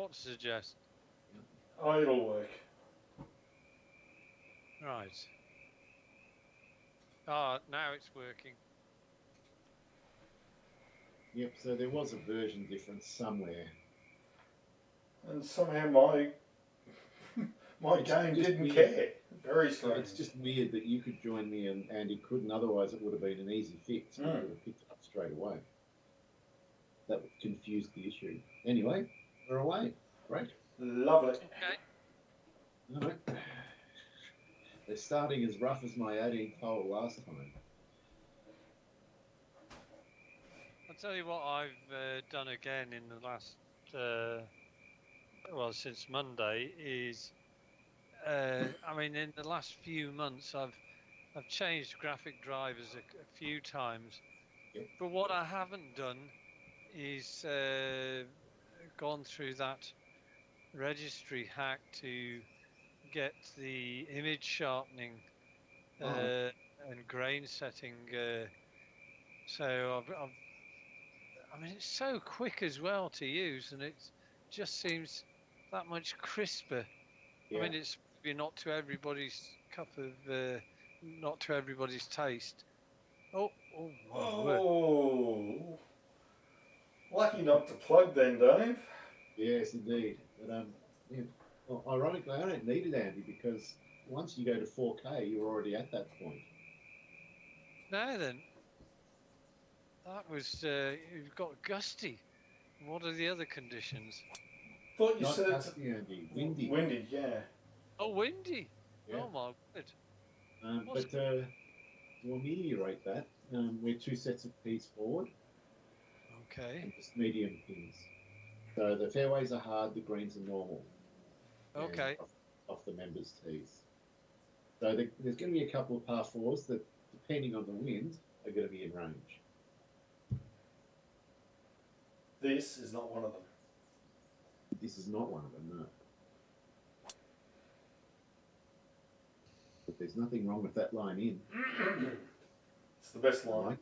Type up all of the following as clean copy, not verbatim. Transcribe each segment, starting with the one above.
what to suggest. Oh, it'll work. Right. Ah, now it's working. Yep, so there was a version difference somewhere. And somehow my It's game just didn't weird. care. Very strange. It's just weird that you could join me and Andy couldn't, otherwise it would have been an easy fix. We would have picked it up straight away. That would confuse the issue. Anyway, we're away. Great. Lovely. Okay. All right. They're starting as rough as my 18th hole last time. I'll tell you what I've done again in the last, well, since Monday is, I mean, in the last few months, I've changed graphic drivers a few times. Yep. But what I haven't done is gone through that registry hack to get the image sharpening and grain setting. So I mean, it's so quick as well to use, and it just seems that much crisper. Yeah. I mean, it's maybe not to everybody's cup of, not to everybody's taste. Oh, my word. Oh. Lucky not to plug then, Dave. Yes, indeed. But yeah, well, ironically, I don't need it, Andy, because once you go to 4K, you're already at that point. Now then, that was you've got gusty. What are the other conditions? Thought you Not said gusty, Andy. Windy. Windy, yeah. Oh, windy. Yeah. Oh my word. But to ameliorate that, we're 2 sets of tees forward. Okay. And just medium pins. So the fairways are hard, the greens are normal. Okay. Off the members' tees. So there's going to be a couple of par fours that, depending on the wind, are going to be in range. This is not one of them. This is not one of them, no. But there's nothing wrong with that line in. It's the best line.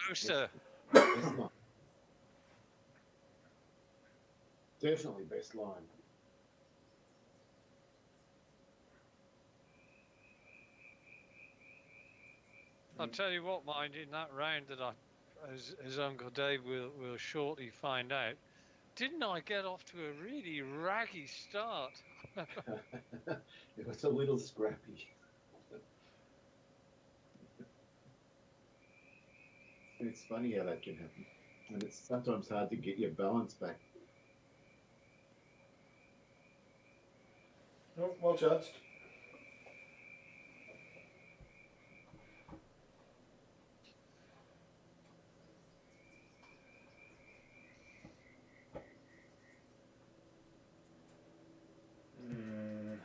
No, sir. Best line. Definitely best line. I'll tell you what, mind, in that round that as Uncle Dave will shortly find out, didn't I get off to a really raggy start? It was a little scrappy. It's funny how that can happen. And it's sometimes hard to get your balance back. Oh, well judged.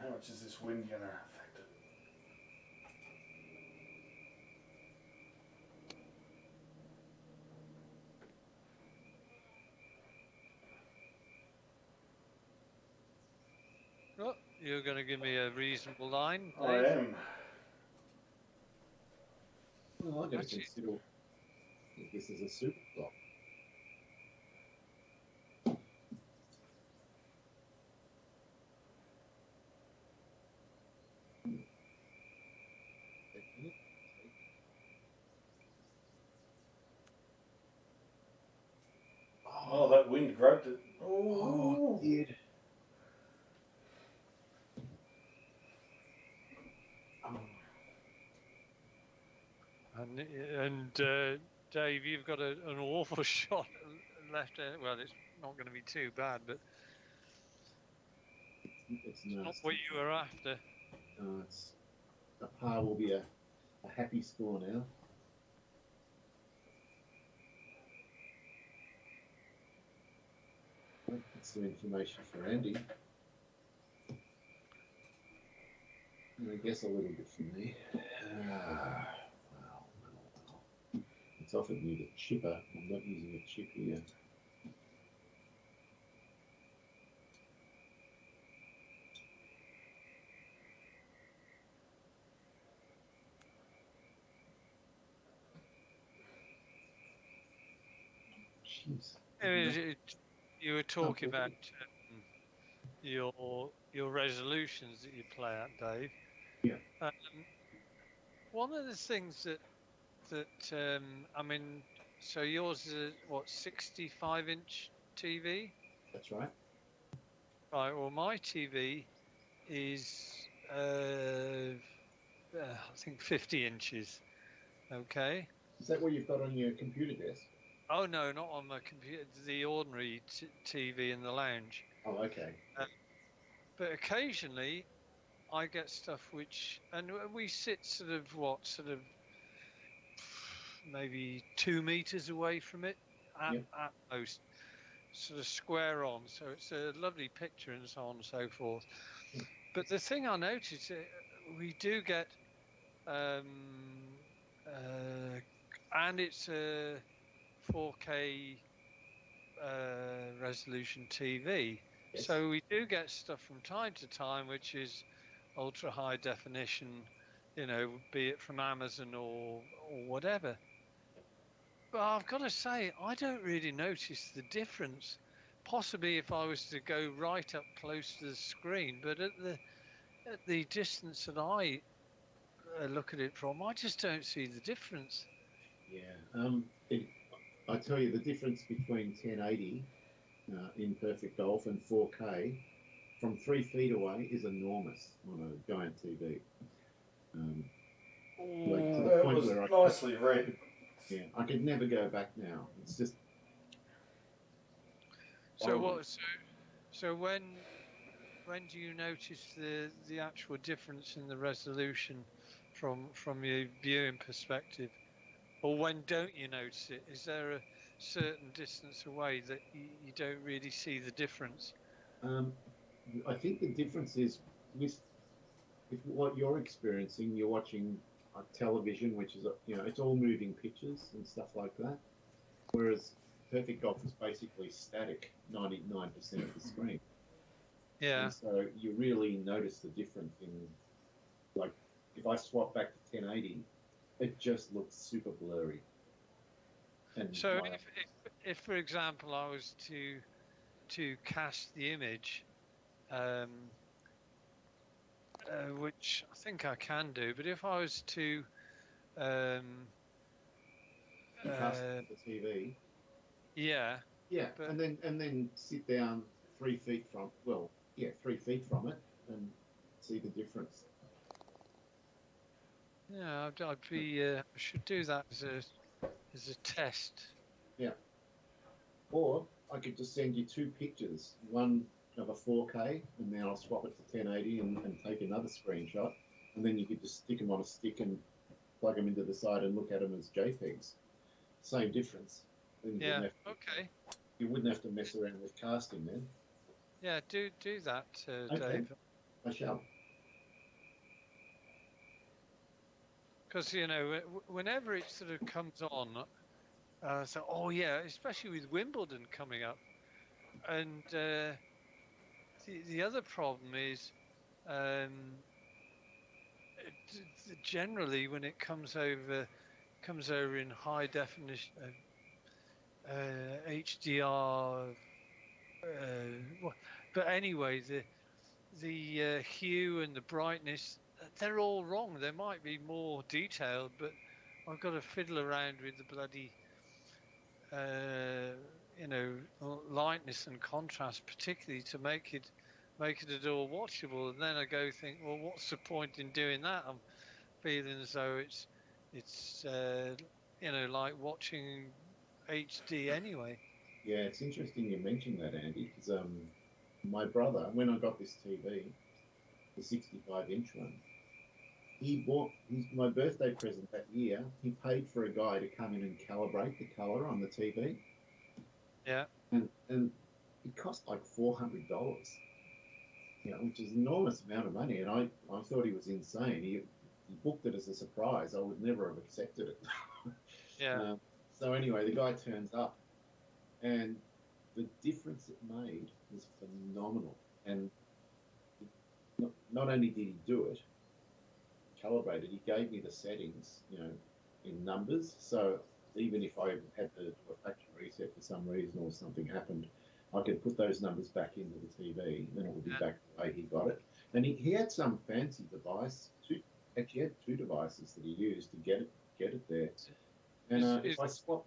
How much is this wind going to affect it? Oh, you're going to give me a reasonable line, Dave? I am. Well, I'm going to consider this as a super flop. Oh, that wind grabbed it. Oh, it did. And Dave, you've got an awful shot left. Well, it's not going to be too bad, but it's not what you were after. It's a par will be a happy score now. That's some information for Andy. And I guess a little bit for me. Well. It's offered me the chipper. I'm not using a chip here. Jeez. You were talking about your resolutions that you play at, Dave. Yeah. Um, one of the things that I mean, so yours is a, what, 65-inch TV? That's right. Right. Well, my TV is I think 50 inches. Okay. Is that what you've got on your computer desk? Oh no, not on my computer. The ordinary TV in the lounge. Oh, okay. Uh, but occasionally I get stuff which, and we sit sort of maybe 2 meters away from it Yep. at most, sort of square on. So it's a lovely picture and so on and so forth. Hmm. But the thing I noticed, we do get, um, and it's a 4K resolution TV. Yes. So we do get stuff from time to time, which is ultra high definition, be it from Amazon or whatever. But I've got to say, I don't really notice the difference. Possibly if I was to go right up close to the screen, but at the distance that I look at it from, I just don't see the difference. Yeah. I tell you, the difference between 1080 in perfect golf and 4K from 3 feet away is enormous on a giant TV. Like to the That point was where nicely read. I could never go back now. It's just So horrible. what? So when do you notice the actual difference in the resolution from your viewing perspective, or when don't you notice it? Is there a certain distance away that you don't really see the difference? Um, I think the difference is with what you're experiencing. You're watching television, which is it's all moving pictures and stuff like that. Whereas perfect golf is basically static, 99% of the screen. Yeah. And so you really notice the difference in, like, if I swap back to 1080, it just looks super blurry. And So if for example I was to cast the image, which I think I can do, but if I was to um, you cast it to the TV, yeah, yeah, but and then sit down 3 feet from, 3 feet from it, and see the difference. yeah, I'd be I should do that as a test. Yeah. Or I could just send you two pictures, one of a 4K, and then I'll swap it to 1080 and take another screenshot, and then you could just stick them on a stick and plug them into the side and look at them as JPEGs. Same difference. Then Yeah. Okay. you wouldn't have to mess around with casting then. Yeah. Do that, Okay. Dave. I shall. Because whenever it sort of comes on, so oh yeah, especially with Wimbledon coming up, and the other problem is, generally when it comes over in high definition, HDR. But anyway, the hue and the brightness, they're all wrong. They might be more detailed, but I've got to fiddle around with the bloody, uh, lightness and contrast, particularly to make it at all watchable. And then I go think, well, what's the point in doing that? I'm feeling as though it's like watching HD anyway. Yeah, it's interesting you mentioned that, Andy, because my brother, when I got this TV, the 65-inch one, he bought my birthday present that year. He paid for a guy to come in and calibrate the color on the TV. Yeah. And it cost like $400, which is an enormous amount of money. And I thought he was insane. He booked it as a surprise. I would never have accepted it. Yeah. So anyway, the guy turns up, and the difference it made was phenomenal. And not only did he do it, calibrated, he gave me the settings, in numbers. So even if I had to do a factory reset for some reason or something happened, I could put those numbers back into the TV, and it would be Yeah. back the way he got it. And he had some fancy device. Actually, he had two devices that he used to get it there. And Is, if is, I swap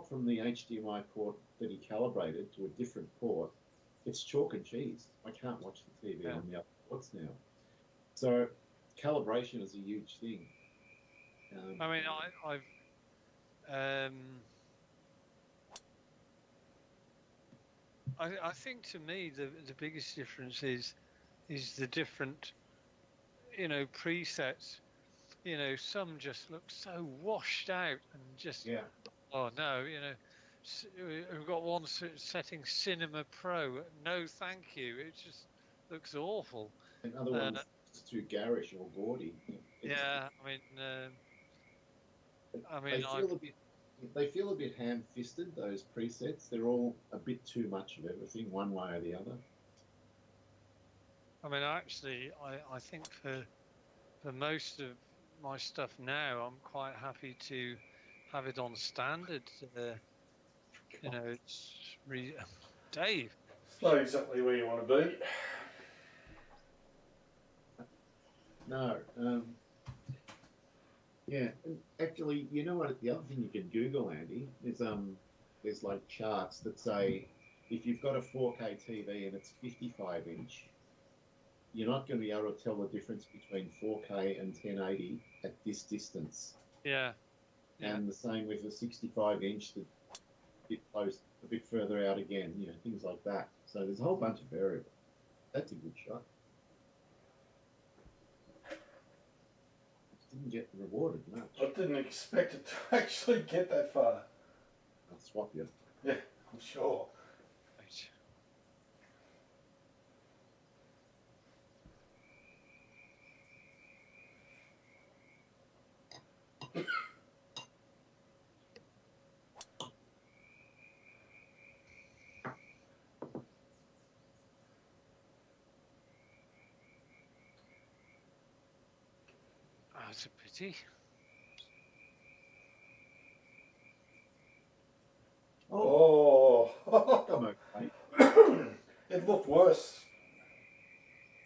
from the HDMI port that he calibrated to a different port, it's chalk and cheese. I can't watch the TV Yeah. on the other ports now. So calibration is a huge thing. I mean, I think to me the biggest difference is the different, presets. Some just look so washed out and just, Yeah. oh no, we've got one setting Cinema Pro. No, thank you. It just looks awful. And other ones just too garish or gaudy. Yeah, They I feel a bit ham-fisted. Those presets. They're all a bit too much of everything, one way or the other. actually, I think for most of my stuff now, I'm quite happy to have it on standard. It's Dave. It's not exactly where you want to be. No. Yeah. And actually, you know what? The other thing you can Google, Andy, is there's like charts that say if you've got a 4K TV and it's 55 inch, you're not going to be able to tell the difference between 4K and 1080 at this distance. Yeah. Yeah. And the same with a 65 inch that a bit further out again, things like that. So there's a whole bunch of variables. That's a good shot. Just didn't get rewarded much. I didn't expect it to actually get that far. I'll swap you. Yeah, I'm sure. Right. That's a pity. Oh, Oh, I'm okay. it looked worse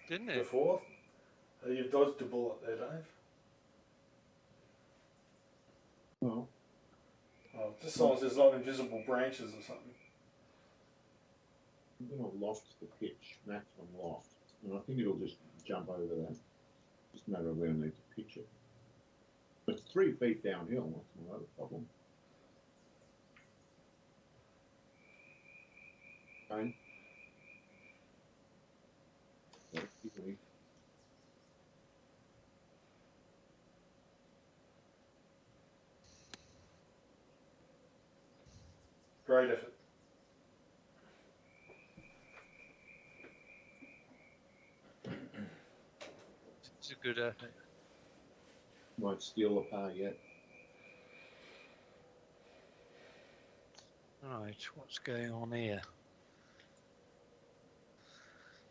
Didn't it? before. You've dodged a bullet there, Dave. Well, Oh, just as long as there's not invisible branches or something. I'm going to loft the pitch, maximum loft, and I think it'll just jump over that. Just a matter of where I need to pitch it. It's 3 feet downhill, that's my other problem. Okay. Great effort. It's a good effort. Won't steal the par yet. Right, what's going on here?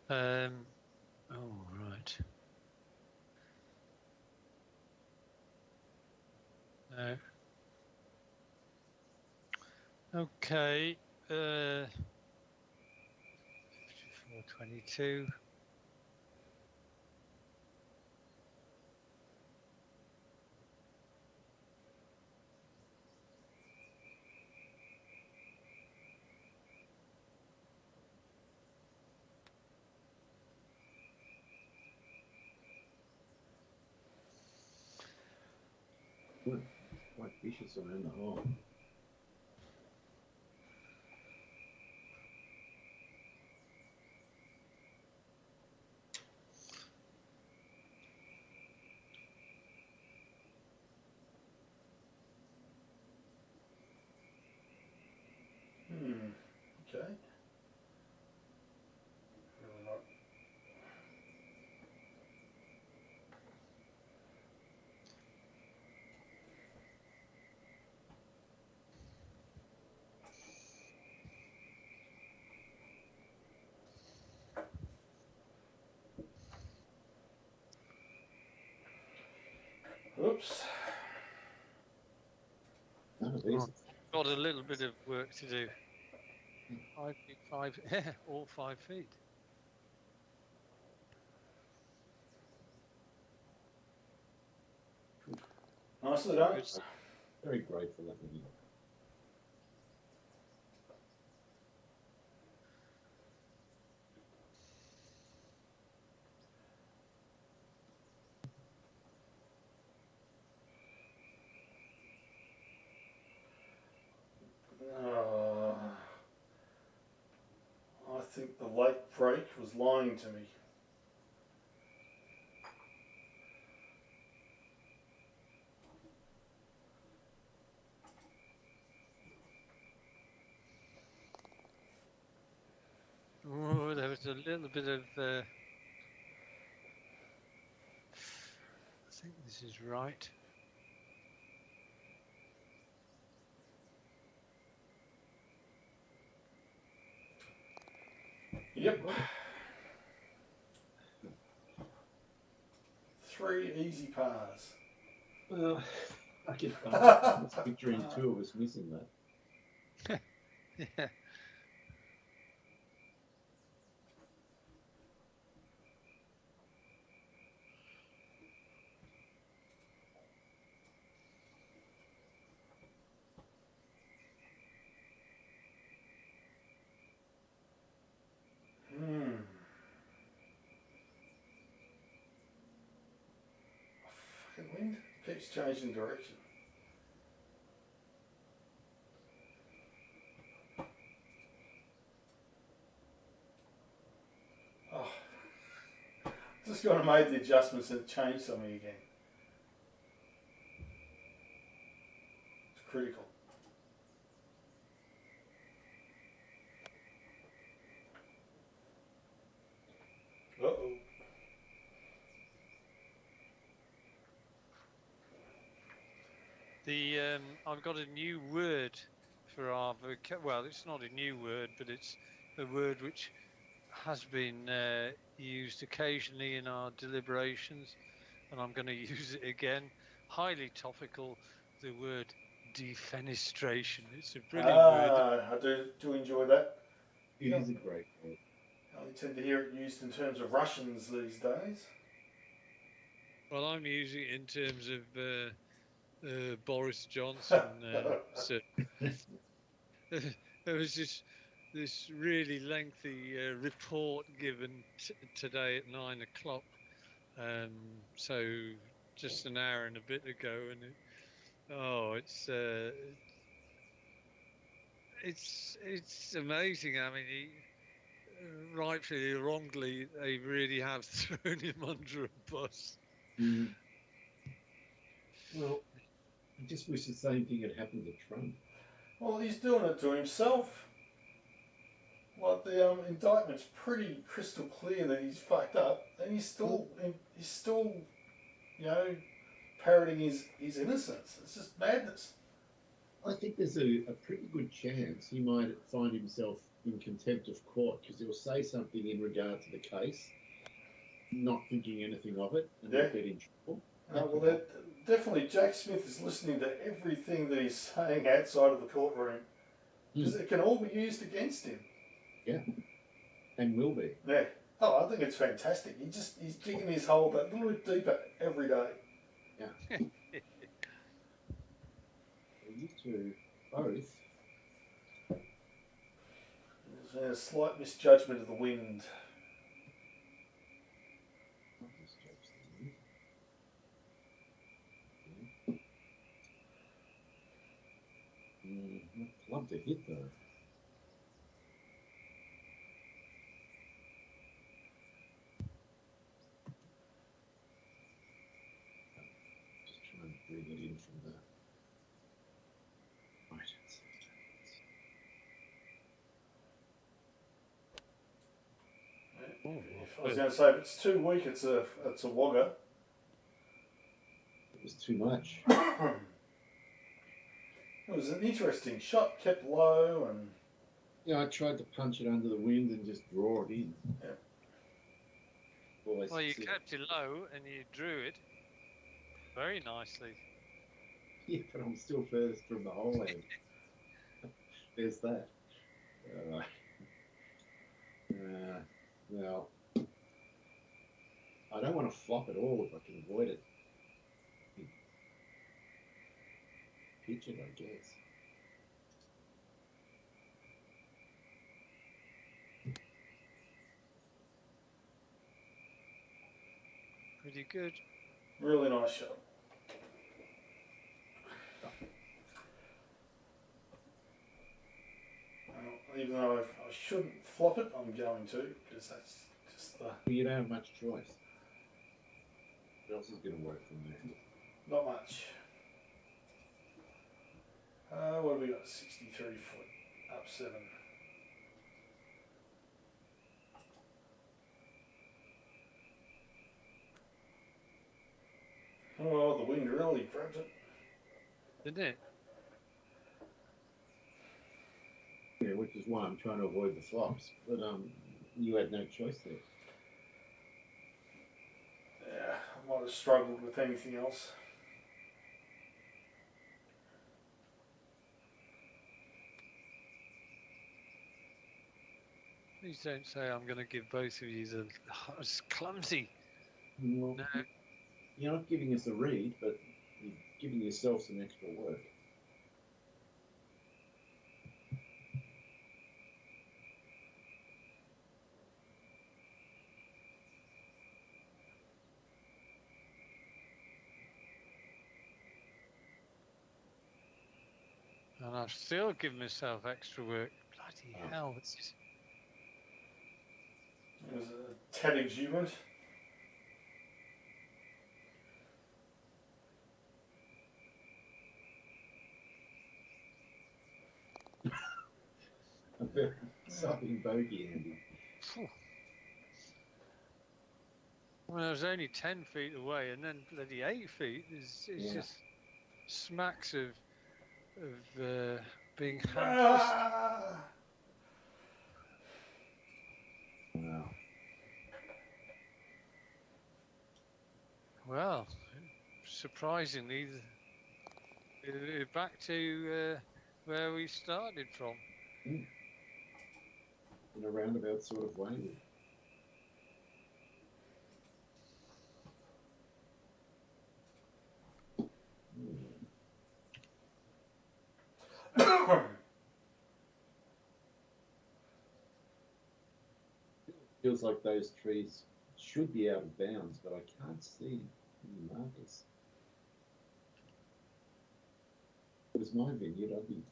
Oh, right. No. Okay. 54.22. Quite vicious around the hole. Okay. Really not. Oops. None of these. Got a little bit of work to do. 5 feet, all 5 feet. Nicely done. Good. Very grateful that we did. I think the late break was lying to me. Oh, there was a little bit of. I think this is right. Yep. 3 easy pars. Well, I was picturing two of us missing that. Yeah. Fucking wind keeps changing direction. Oh, just got to make the adjustments and change something again. It's critical. Uh-oh. I've got a new word for our well, it's not a new word, but it's a word which has been used occasionally in our deliberations, and I'm going to use it again. Highly topical, the word defenestration. It's a brilliant word. I do enjoy that. It is a great word. I tend to hear it used in terms of Russians these days. Well, I'm using it in terms of Boris Johnson. So there was this really lengthy report given today at 9 o'clock. So just an hour and a bit ago, and it's amazing. I mean, rightfully or wrongly, they really have thrown him under a bus. Mm. Well, I just wish the same thing had happened to Trump. Well, he's doing it to himself. Like the indictment's pretty crystal clear that he's fucked up, and he's still, you know, parroting his innocence. It's just madness. I think there's a pretty good chance he might find himself in contempt of court because he'll say something in regard to the case, not thinking anything of it, and Yeah. get in trouble. Well, definitely Jack Smith is listening to everything that he's saying outside of the courtroom because it can all be used against him. Yeah, and will be. Yeah. Oh, I think it's fantastic. He's digging his hole that little bit deeper every day. Yeah. You two both. There's a slight misjudgment of the wind. I'd love to hit though. Just trying to bring it in from the right. I was going to say, if it's too weak, it's a wogger. It was too much. It was an interesting shot, kept low, and Yeah, I tried to punch it under the wind and just draw it in. Yeah. Well, you kept it low and you drew it very nicely. Yeah, but I'm still furthest from the hole end. There's that. Well, I don't want to flop at all if I can avoid it. Pitch it, I guess. Pretty good. Really nice shot. Even though I shouldn't flop it, I'm going to, because that's just the... Well, you don't have much choice. What else is going to work from there? Not much. What have we got? 63 foot, up 7. Oh, the wind really grabs it. Didn't it? Yeah, which is why I'm trying to avoid the flops. But you had no choice there. Yeah, I might have struggled with anything else. Please don't say I'm going to give both of you the... Oh, it's clumsy. Well, No. you're not giving us a read, but you're giving yourself some extra work. And I've still given myself extra work. Bloody hell. It's just... It was a tad exuberant. A very exciting bogey, Andy. Phew. Well, I was only 10 feet away, and then bloody 8 feet. It's Yeah. just smacks of being hand-fisted. Ah! Wow. Well, surprisingly, back to where we started from. In a roundabout sort of way. Feels like those trees should be out of bounds, but I can't see any markers. If it was my vineyard, I'd be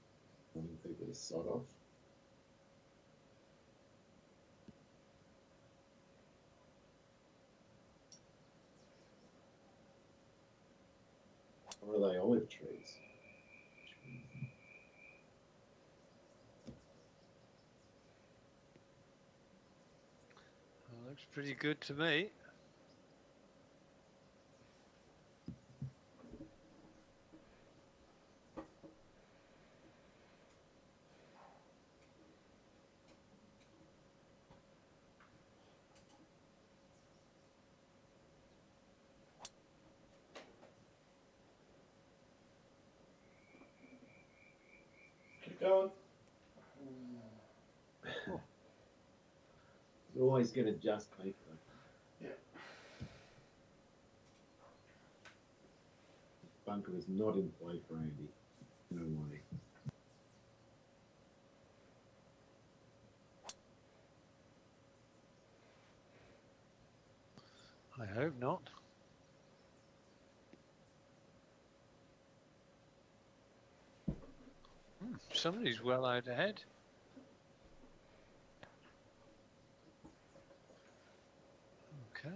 wanting people to sod off. Or are they olive trees? Well, looks pretty good to me. Keep going. You're always going to just make it. Yeah. Bunker is not in play for Andy. No way. I hope not. Somebody's well out ahead. Okay.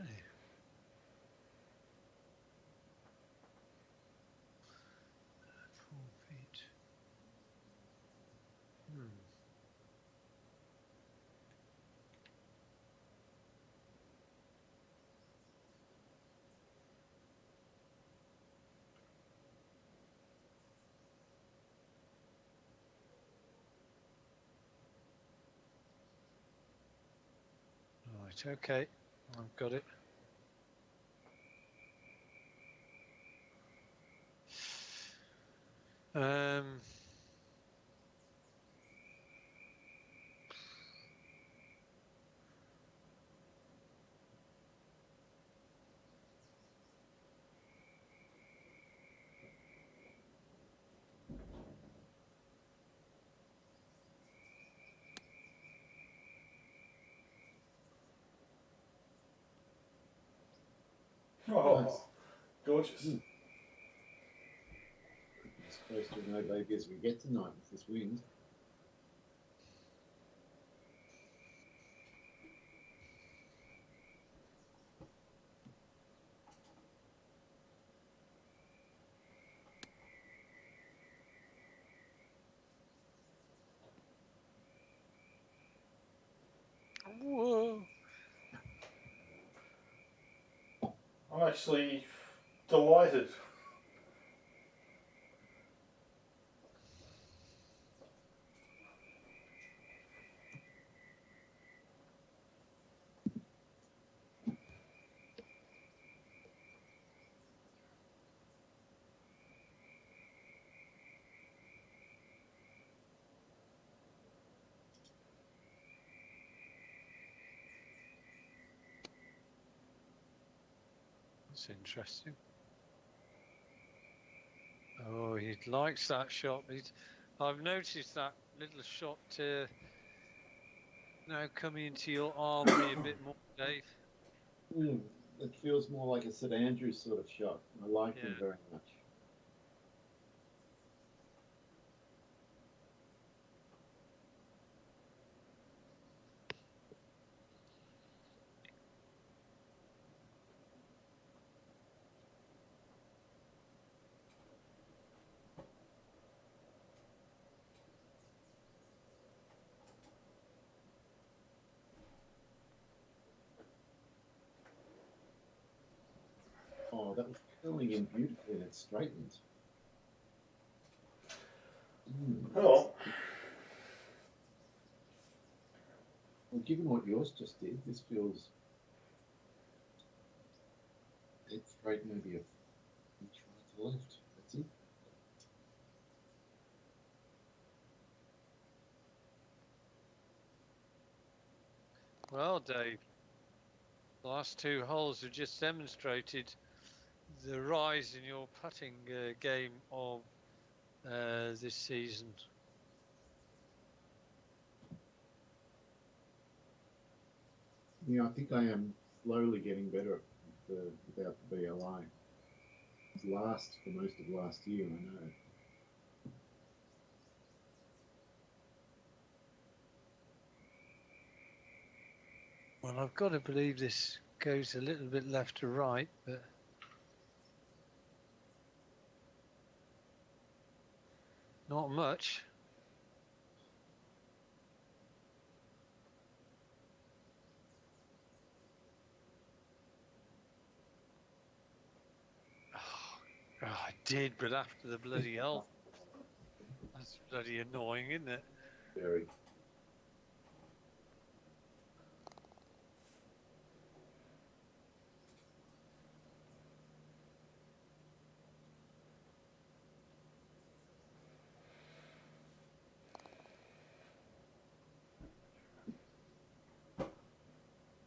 feet. Right, okay. I've got it. Oh, Nice. gorgeous. As close to a no bogey as we get tonight with this wind. Whoa. I'm actually delighted. That's interesting. Oh, he likes that shot. I've noticed that little shot now coming into your armory a bit more, Dave. It feels more like a St Andrews sort of shot. I like them Yeah. very much. Oh, that was curling in beautifully and it straightened. Oh, Well, given what yours just did, this feels dead straight, maybe a inch right to left. That's it. Well, Dave, the last two holes have just demonstrated the rise in your putting game of this season. Yeah, I think I am slowly getting better without the BLI. It's last for most of last year, I know. Well, I've got to believe this goes a little bit left to right, but not much. Oh, I did, but after the bloody hell. That's bloody annoying, isn't it? Very. I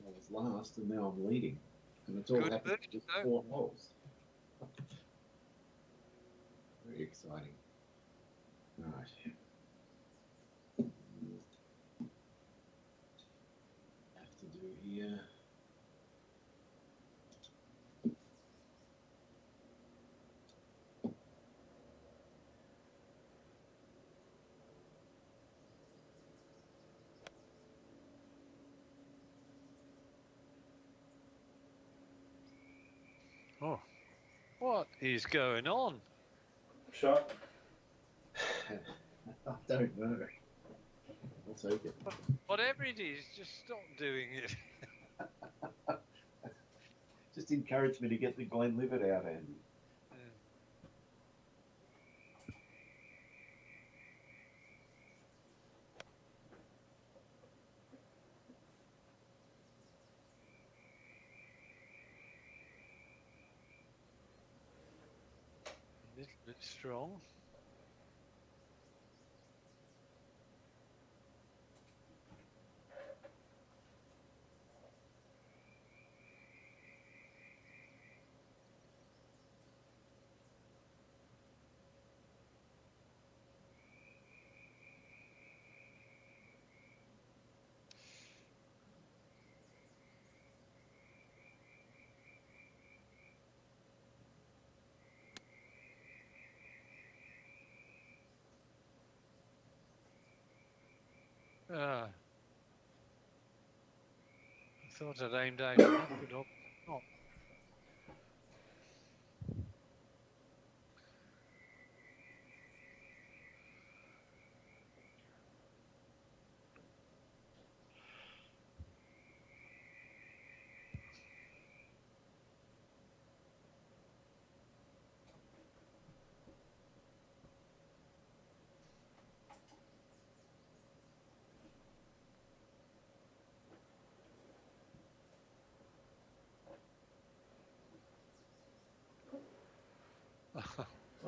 was last and now I'm leading. And it's all Good happened bird, in just though. 4 holes. Very exciting. Right. Have to do here. Oh, what is going on? shot. I don't know. I'll take it. Whatever it is, just stop doing it. Just encourage me to get the Glenlivet out, Andy. A little bit strong. Ah, I thought I'd aimed out enough, but not.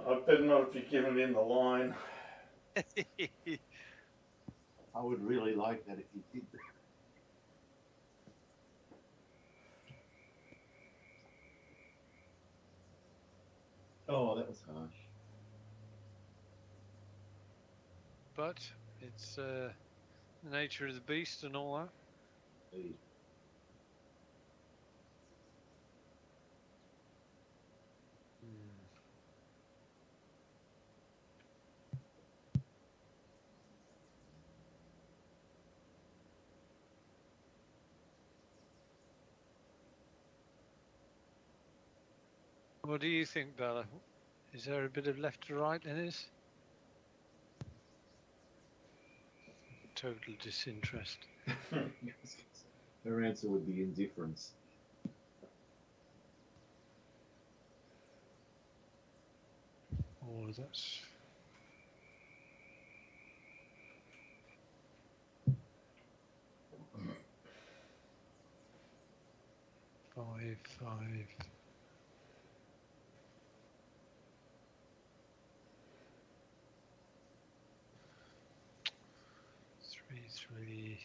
I better not have given him the line. I would really like that if you did that. Oh, that was harsh. But it's the nature of the beast and all that. Indeed. What do you think, Bella? Is there a bit of left to right in this? Total disinterest. Her answer would be indifference. Oh, that's... Five. Three.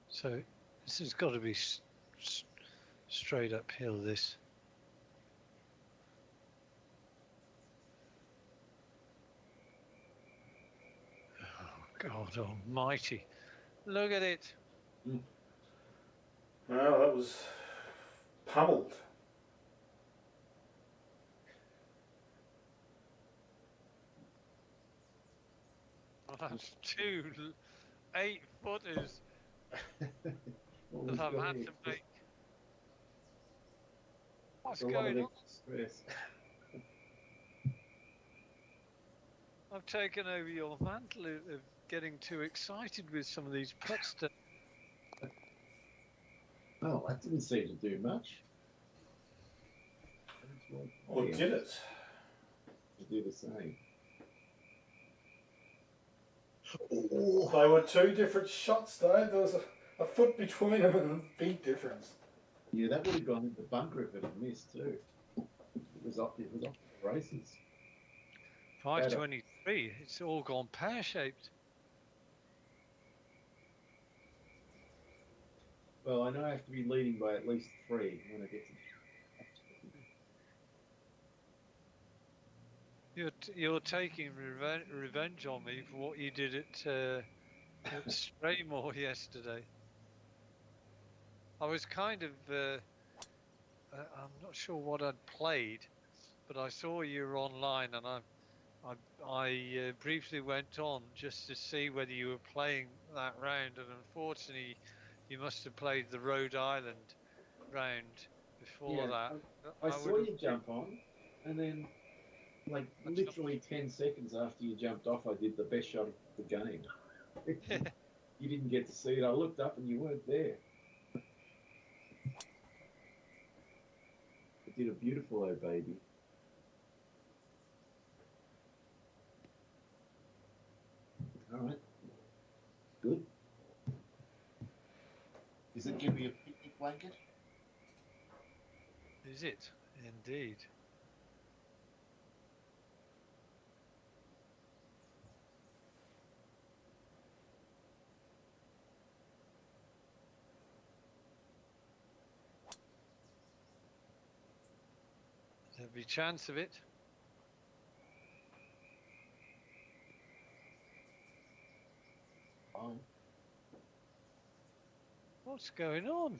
So this has got to be straight uphill, this. Oh, God almighty. Look at it. Well, that was pummeled. Well, that's 2 8-footers that I've had to make. What's a lot going of on? stress. I've taken over your mantle of getting too excited with some of these putts. Oh, that didn't seem to do much. Or Yeah, did it? to do the same. They were two different shots, though. There was a foot between them and a big difference. Yeah, that would have gone in the bunker if it had missed too. It was off the races. 523. It's all gone pear-shaped. Well, I know I have to be leading by at least 3 when I get to. You're taking revenge on me for what you did at Straymore yesterday. I was kind of I'm not sure what I'd played, but I saw you were online, and I briefly went on just to see whether you were playing that round, and unfortunately, you must have played the Rhode Island round before that. I saw you jump on, and then, like, literally 10 seconds after you jumped off, I did the best shot of the game. You didn't get to see it. I looked up and you weren't there. I did a beautiful Oh Baby. All right. Good. Does it give me a picnic blanket? Is it? Indeed. There'll be chance of it. Fine. What's going on?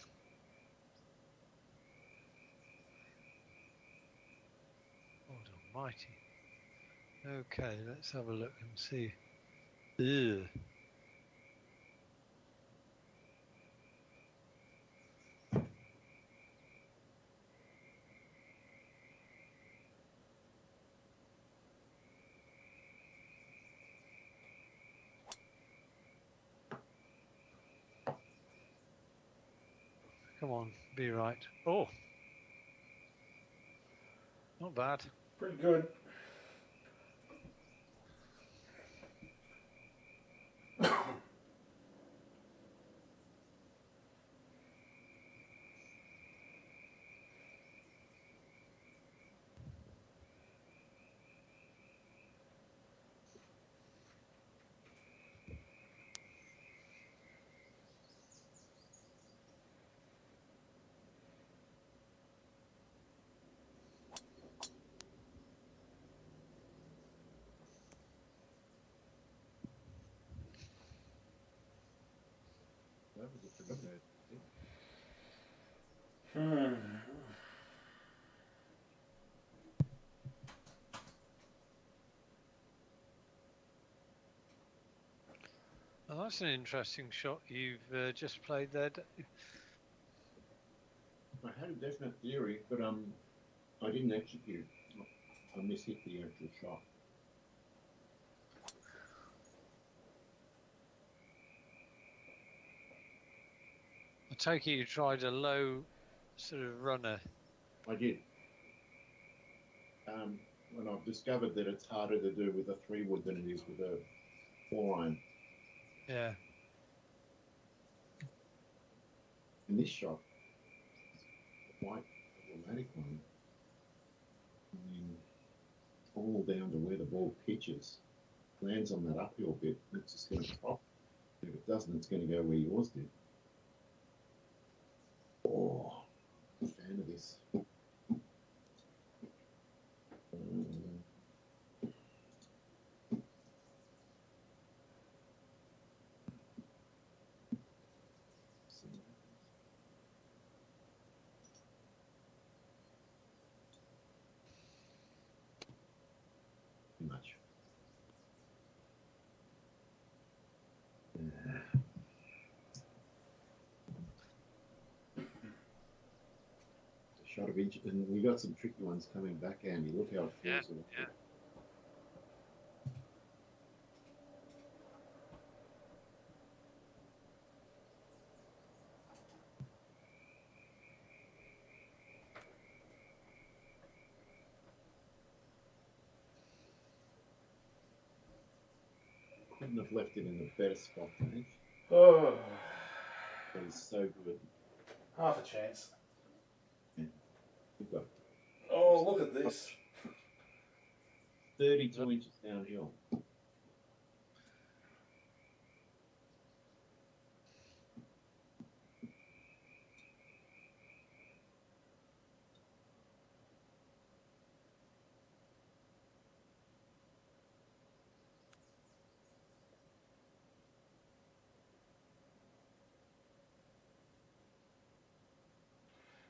God almighty. Okay, let's have a look and see. Ugh. Come on, be right. Oh, not bad. Pretty good. That was a pretty bad thing. Hmm. Well, that's an interesting shot you've just played there. I had a definite theory, but I didn't execute. I mishit the actual shot. I take it you tried a low sort of runner. I did. And I've discovered that it's harder to do with a 3-wood than it is with a 4-iron. Yeah. And this shot is quite a problematic one. I mean, all down to where the ball pitches. Lands on that uphill bit, it's just going to pop. If it doesn't, it's going to go where yours did. Oh, I'm a fan of this. Too much. Shot of each, and we got some tricky ones coming back, Andy. Look how it feels. Yeah. Couldn't have left it in a better spot, mate. Oh, That is so good. half a chance. We've got Oh, look at this. 32 inches downhill.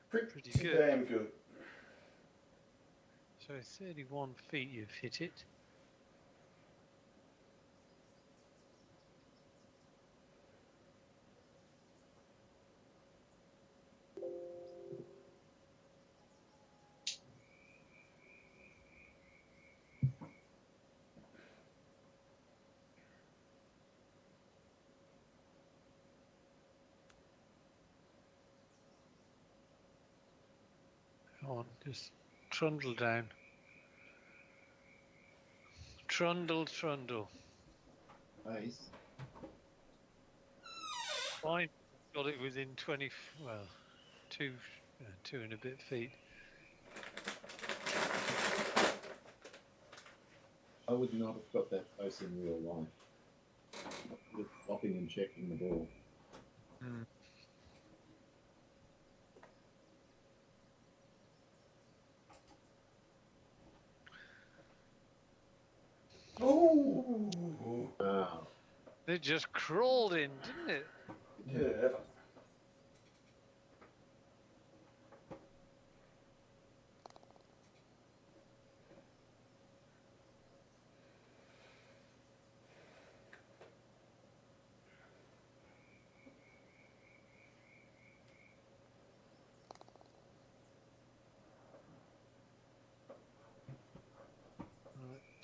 Pretty good. Damn good. So 31 feet you've hit it. Come on, just trundle down. Trundle, trundle. Ace. Fine. Got it within 20, well, two and a bit feet. I would not have got that close in real life. Just flopping and checking the ball. Mm. Oh, Wow. It just crawled in, didn't it? yeah.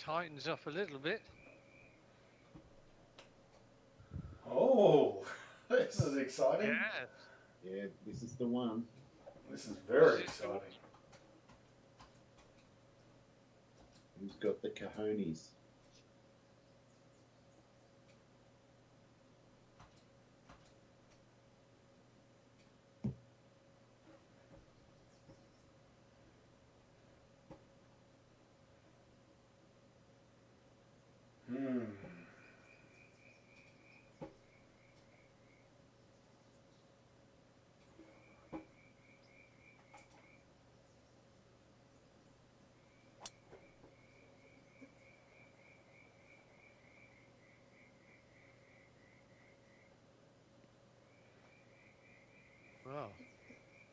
tightens up a little bit. Oh, this is exciting. Yes. Yeah, this is the one. This is very This is the- exciting. Who's got the cojones? Hmm. Wow.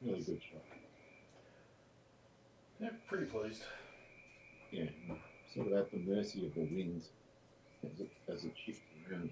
Really good shot. Yeah, pretty pleased. Yeah, sort of at the mercy of the wind as it shifts around.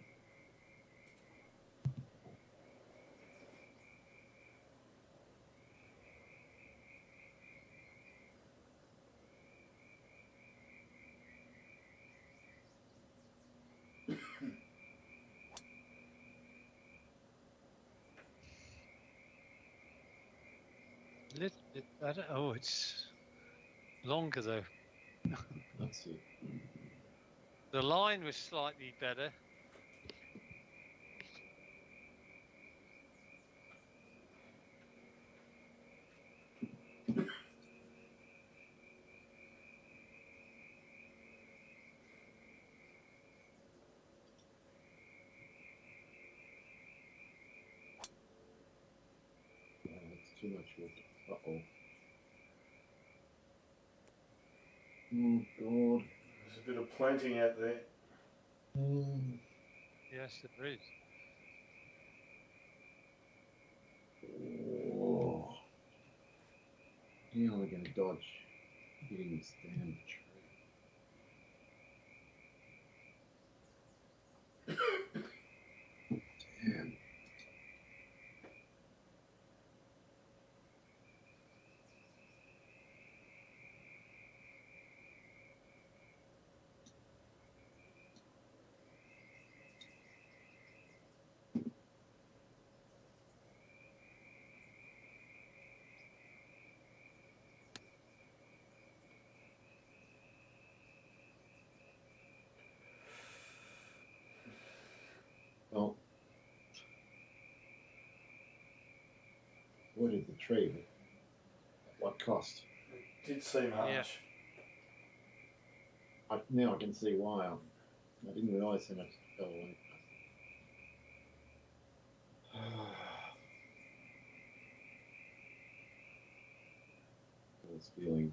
A little bit better. Oh, it's longer though. That's it. The line was slightly better. It's too much water. Uh-oh. Oh, God. There's a bit of planting out there. Mm. Yes, there is. Oh. Now we're going to dodge hitting this damn tree. Damn. Well, what did the tree? At what cost? Did seem harsh. Yeah. Now I can see why. I didn't realise how much it fell away. I was feeling.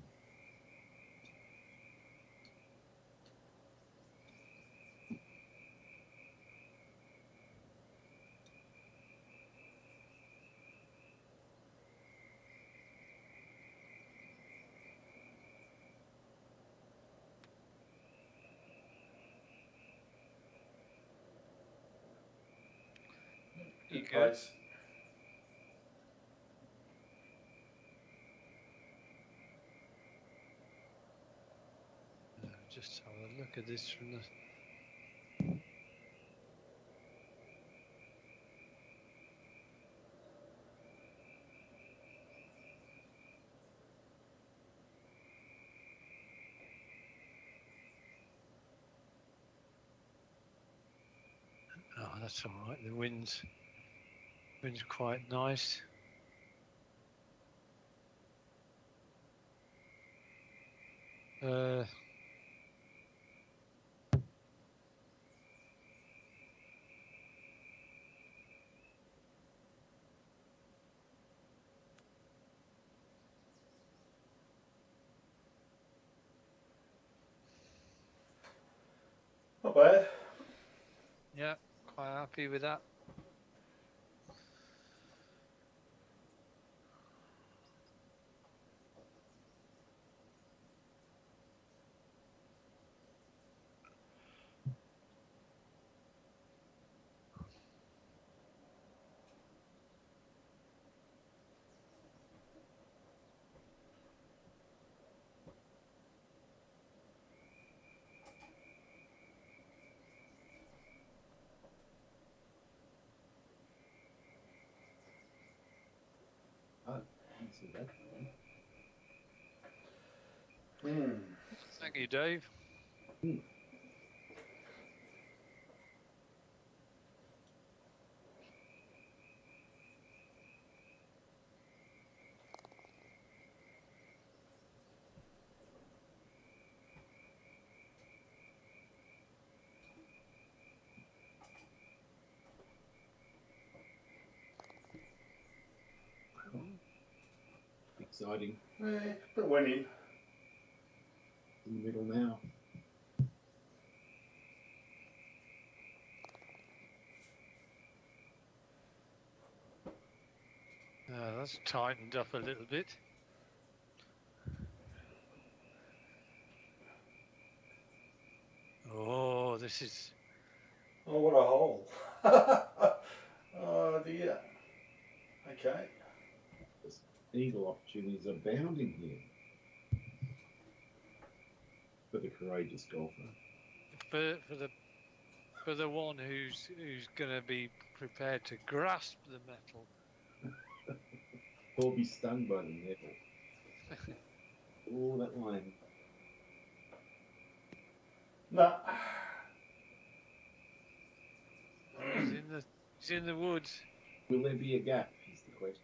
You Good good? pace. Just have a look at this from the. Oh, that's all right. The wind's quite nice. Uh, Not bad. yeah, quite happy with that. Didn't see that coming. Hmm. Thank you, Dave. Exciting. But went in. In the middle now. That's tightened up a little bit. Oh, this is... Oh, what a hole. Oh dear. Okay. Eagle opportunities abounding here for the courageous golfer. For the one who's going to be prepared to grasp the metal. Or be stung by the metal. Oh, that line. No. He's in the woods. Will there be a gap, is the question.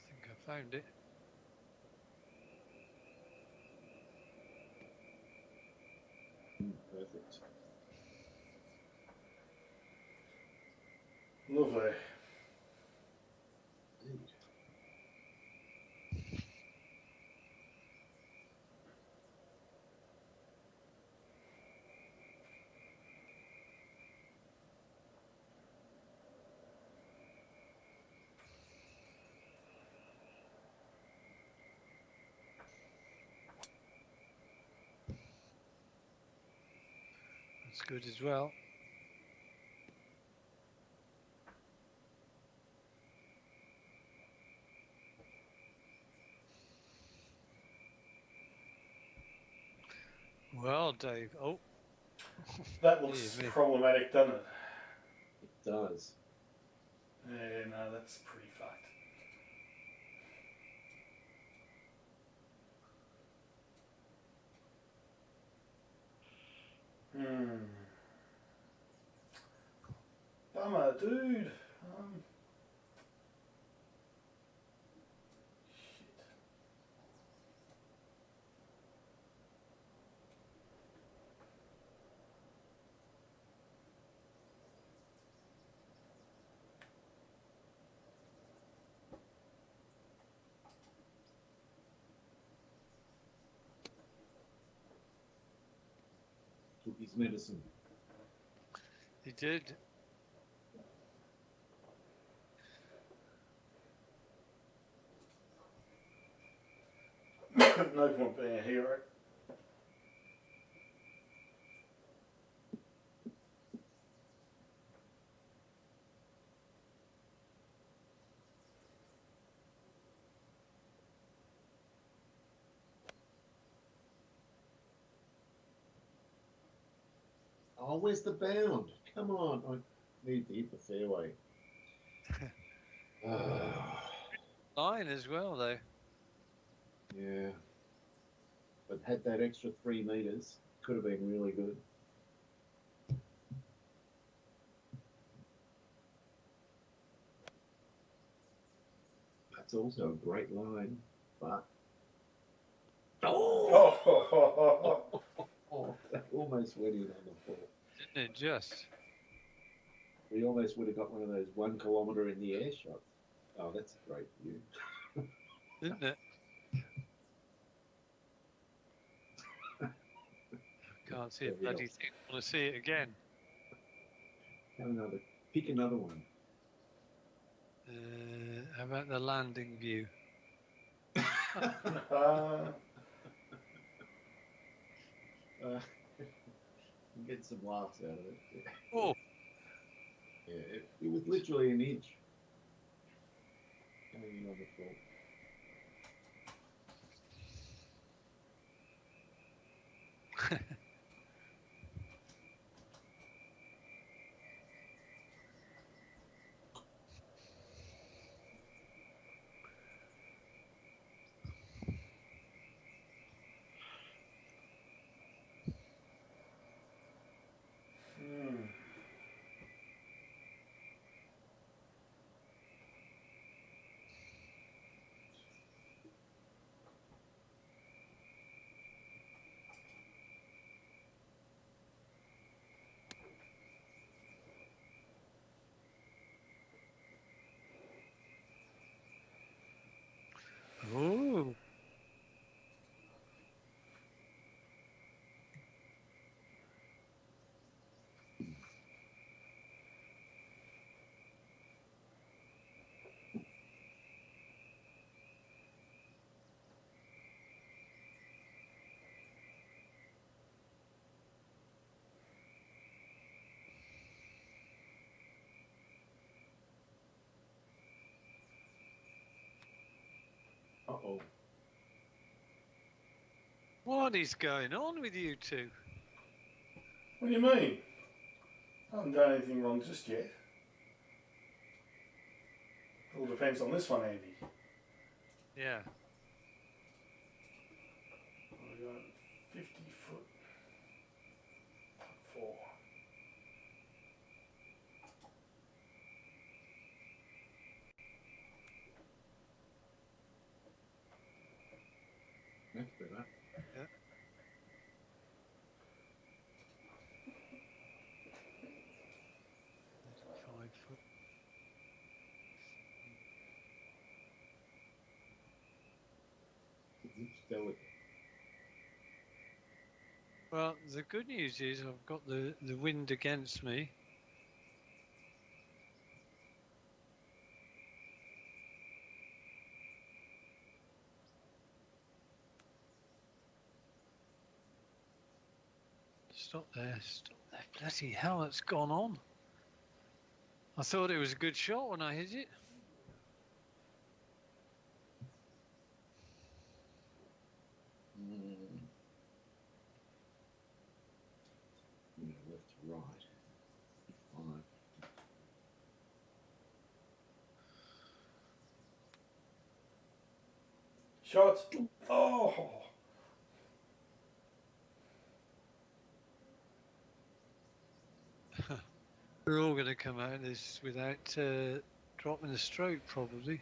I think I found it. Perfect. Lovely. Indeed. That's good as well. Well, Dave. Oh, That looks dear me. problematic, doesn't it? It does. Yeah, no, that's pretty fucked. Bummer, dude. Shit. Took his medicine. He did. No point being a hero. Oh, where's the bound? Come on. I need to hit the fairway. Line as well, though. Yeah. But had that extra 3 meters, could have been really good. That's also a great line, but that almost went in on the ball. Didn't it just? We almost would have got one of those 1 kilometre in the air shots. Oh, that's a great view. Didn't it? Can't see a bloody thing. I want to see it again. Pick another one. How about the landing view? Get some laughs out of it. Oh, Yeah, it was literally an inch coming in on the floor. Hmm. oh. Uh-oh. What is going on with you two? What do you mean? I haven't done anything wrong just yet. It all depends on this one, Andy. Yeah. I've got 50 foot 4. That's better. Yeah. 5 foot. It's delicate. Well, the good news is I've got the wind against me. Stop there. Stop there. Bloody hell, that's gone on. I thought it was a good shot when I hit it. Left to right. 5. Shots. Oh. We're all going to come out of this without dropping a stroke, probably.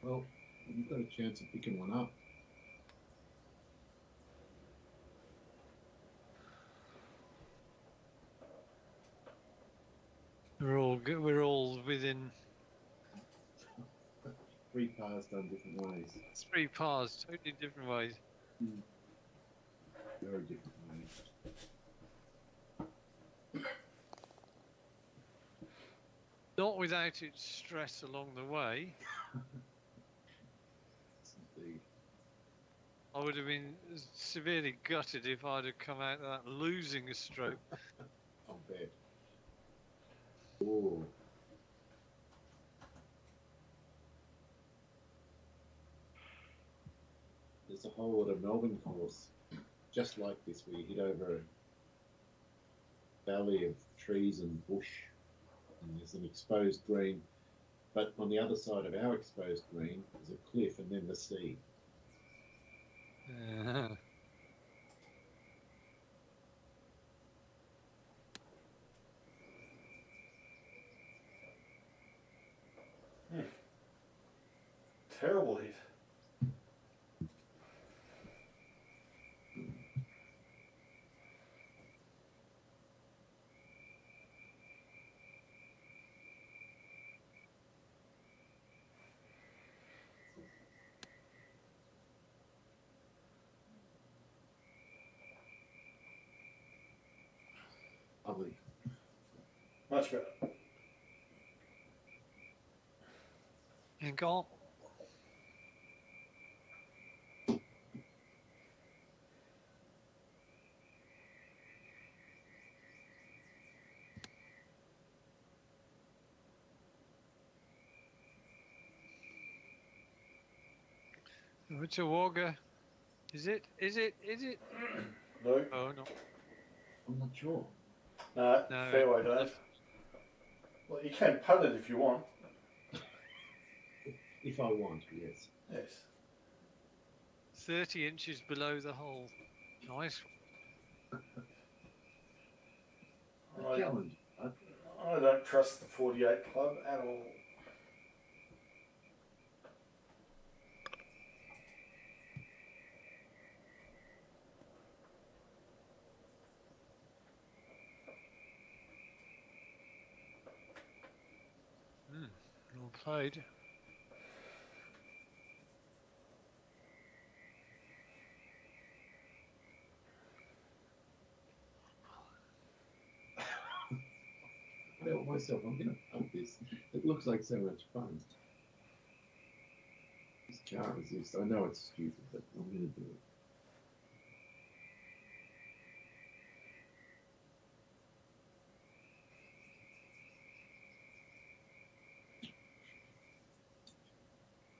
Well, you've got a chance of picking one up. We're all within 3 pars done different ways. 3 pars, totally different ways. Very different ways. Not without its stress along the way. Indeed. I would have been severely gutted if I'd have come out of that losing a stroke. I'll bet. Oh. There's a whole lot of Melbourne course just like this where you hit over a valley of trees and bush and there's an exposed green, but on the other side of our exposed green is a cliff and then the sea. Terrible hit. Lovely. Much better. And gone. Oh, it's a wogger. Is it? Is it? Is it? No, Oh no, I'm not sure. no, no. fairway don't. Well, you can putt it if you want. If I want, yes. Yes. 30 inches below the hole. Nice. A I, challenge. I don't trust the 48 club at all. Well played. I tell myself I'm going to punt this. It looks like so much fun. This car resist. I know it's stupid, but I'm going to do it.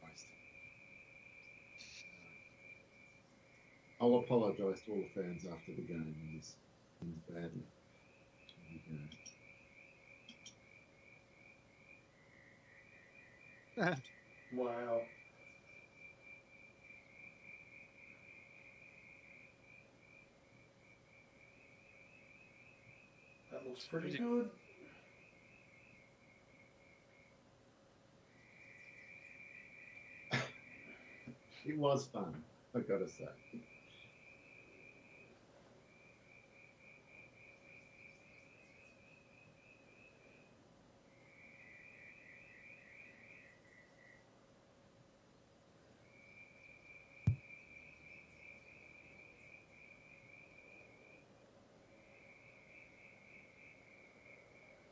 Christ. I'll apologise to all the fans after the game. This ends badly. Here we go. Wow. That looks pretty good. It was fun, I gotta say.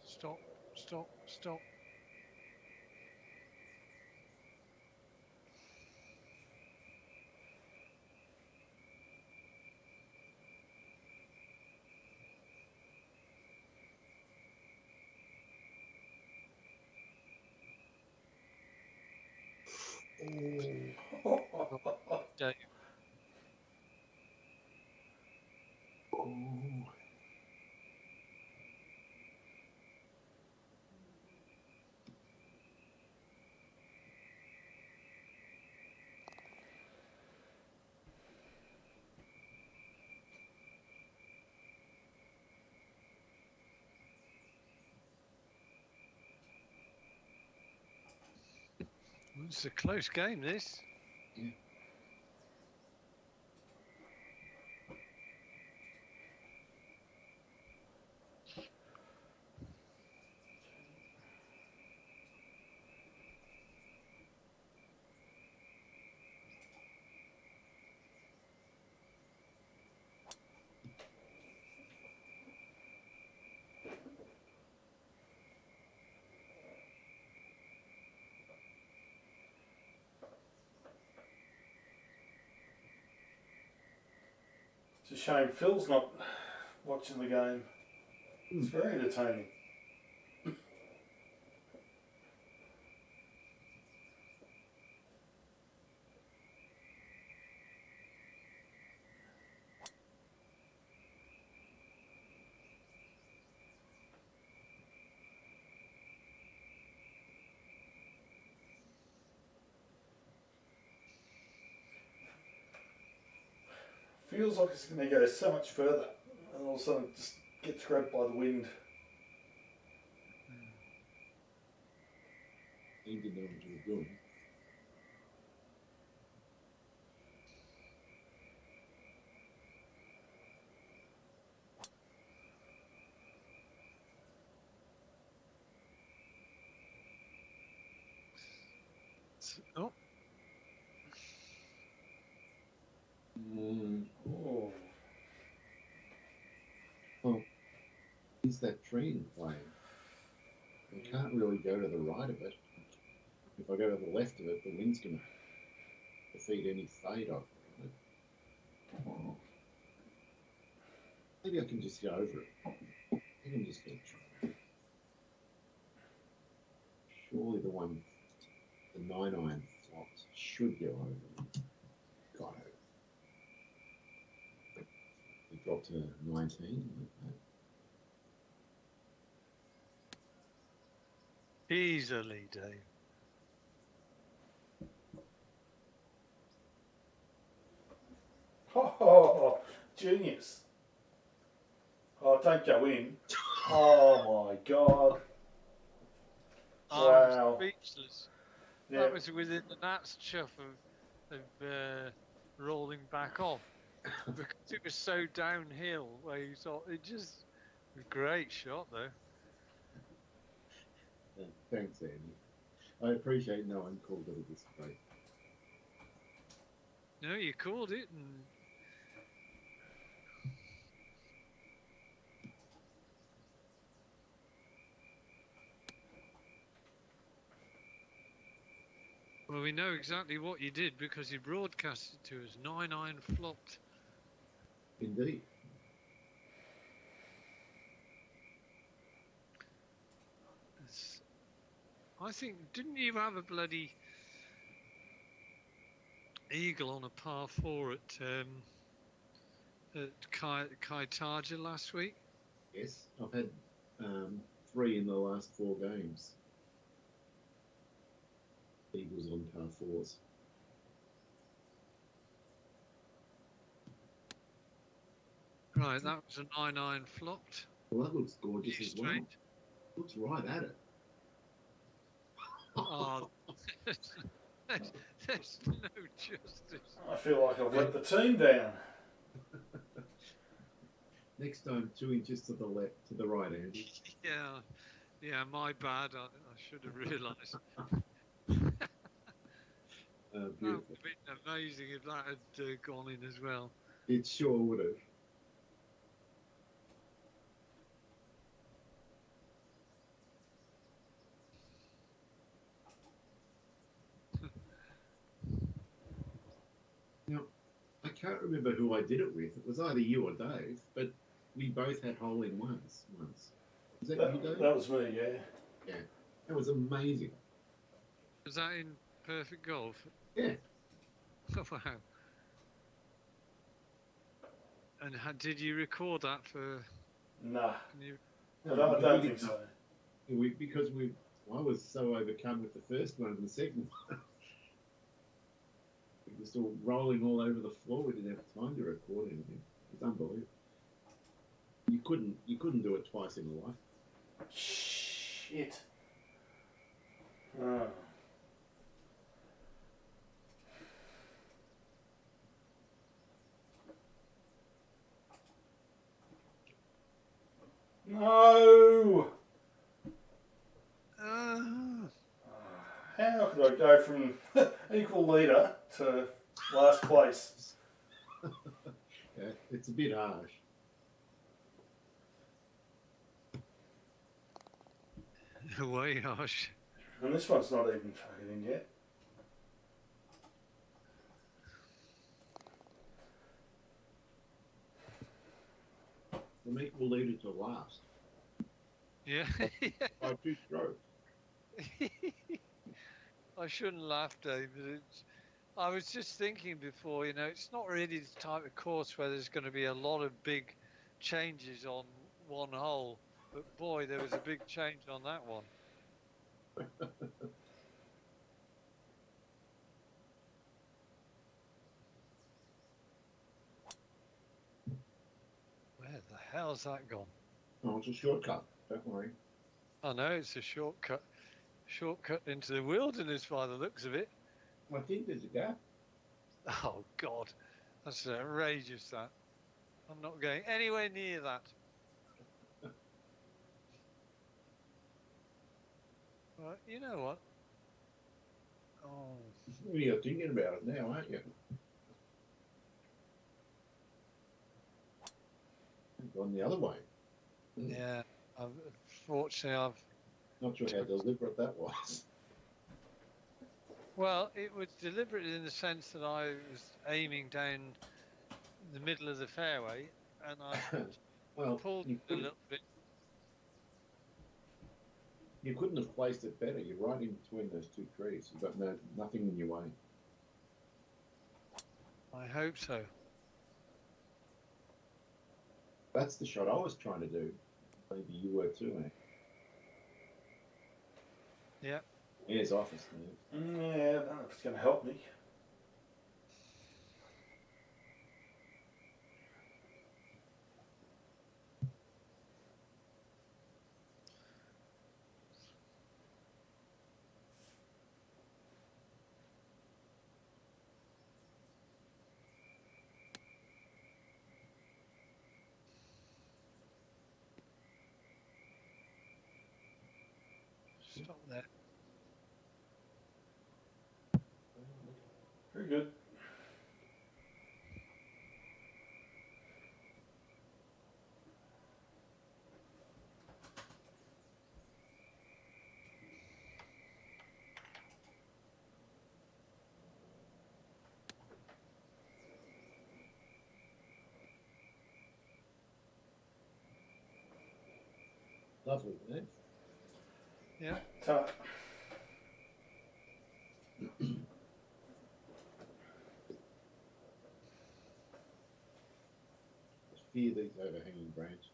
Stop, stop, stop. Oh, Dave. Oh. It's a close game, this. Yeah. It's a shame Phil's not watching the game. It's very entertaining. Feels like it's going to go so much further, and all of a sudden it just gets grabbed by the wind. He didn't know what you were doing. Oh, Oh. Well, is that tree playing? I can't really go to the right of it. If I go to the left of it, the wind's going to defeat any fade I've got. Maybe I can just go over it. I think I'm just going to try. Surely the 9 iron flopped should go over. to 19. Like Easily, Dave. Oh, genius. Oh, don't go in. Oh my god. I'm Wow. speechless. Yeah. That was within the gnat's chuff of rolling back off because it was so downhill where you thought it just a great shot though. thanks, Andy. I appreciate no one called it a disgrace. No, you called it, and well, we know exactly what you did because you broadcast it to us. 9-iron flopped. Indeed. I think, didn't you have a bloody eagle on a par 4 at Kaitaja last week? Yes, I've had 3 in the last 4 games. Eagles on par 4s. Right, that was a 9-iron flopped. Well, that looks gorgeous as well. Straight. Looks right at it. Oh, there's no justice. I feel like I've let the team down. Next time, 2 inches to the left, to the right, Andy. Yeah, my bad. I should have realised. That would Beautiful. have been amazing if that had gone in as well. It sure would have. Now, I can't remember who I did it with. It was either you or Dave, but we both had hole-in-ones once. Was that you, Dave? That was me, yeah. Yeah. That was amazing. Was that in perfect golf? Yeah. Oh, wow. And did you record that for? Nah. You, I don't think so. I was so overcome with the first one and the second one. It was all rolling all over the floor. We didn't have time to record anything. It's unbelievable. You couldn't do it twice in a life. Shit. Oh. No! How could I go from equal leader to last place? Yeah, it's a bit harsh. way harsh. And this one's not even fucking in yet. From equal leader to last. Yeah. By 2 strokes. I shouldn't laugh, Dave, but I was just thinking before, it's not really the type of course where there's going to be a lot of big changes on one hole. But boy, there was a big change on that one. Where the hell's that gone? Oh, it's a shortcut. Don't worry. I know it's a shortcut into the wilderness by the looks of it. I think there's a gap. Oh God, that's outrageous. That I'm not going anywhere near that. Well, you know what? Oh, You're thinking about it now, aren't you? Gone the other way. yeah. Fortunately, I've. Not sure how deliberate that was. Well, it was deliberate in the sense that I was aiming down the middle of the fairway, and I pulled it a little bit. You couldn't have placed it better. You're right in between those 2 trees. You've got nothing in your way. I hope so. That's the shot I was trying to do. Maybe you were too, eh? Yeah. Here's office now. Yeah, I don't know if it's going to help me. Stop there. Very good. Lovely, eh? Yeah. Ta. I fear these overhanging branches.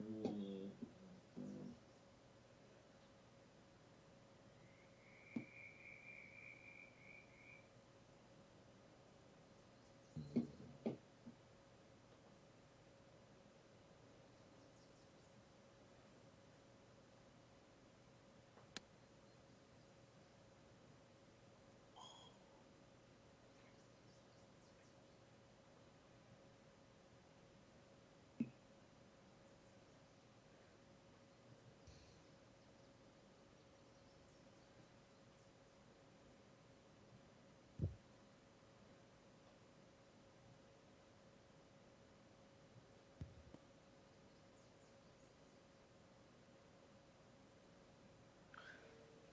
Mm.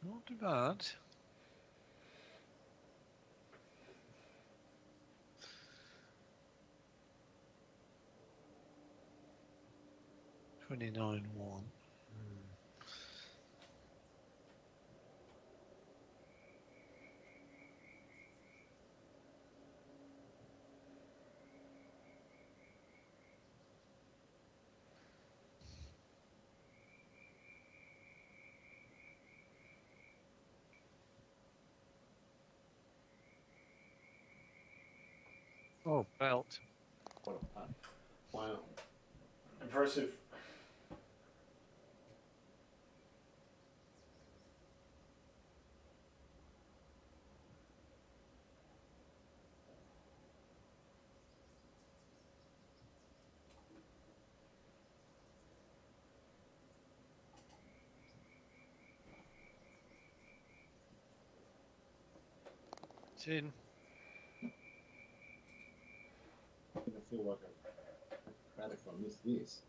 Not bad. $29.1. Oh, belt. What a putt. Wow. Impressive. It's in. I'm going to feel like a crap if I miss this.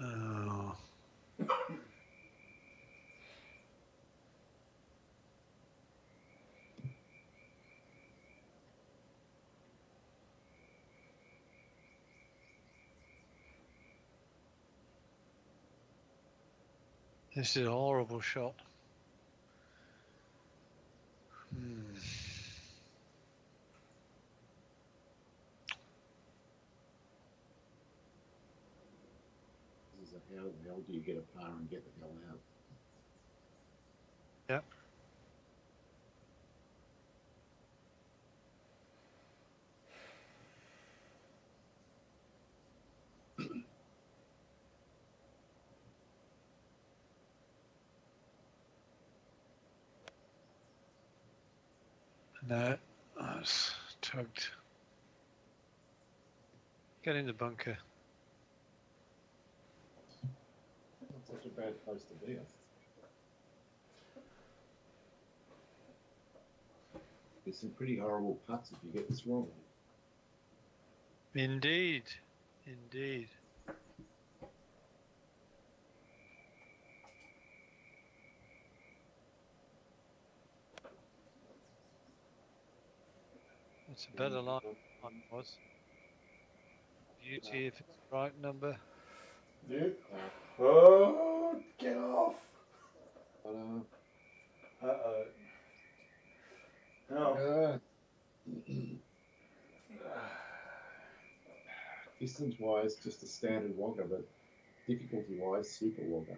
Oh. This is a horrible shot. This is a how the hell do you get a par and get the hell out? Yep. No, that's tugged. Get in the bunker. Not such a bad place to be. There's some pretty horrible putts if you get this wrong. Indeed. Indeed. That's a better line. One was beauty if it's the right number. Dude. Uh, Oh, get off. but, Uh-oh. No. distance-wise, just a standard wogger, but difficulty-wise, super wogger.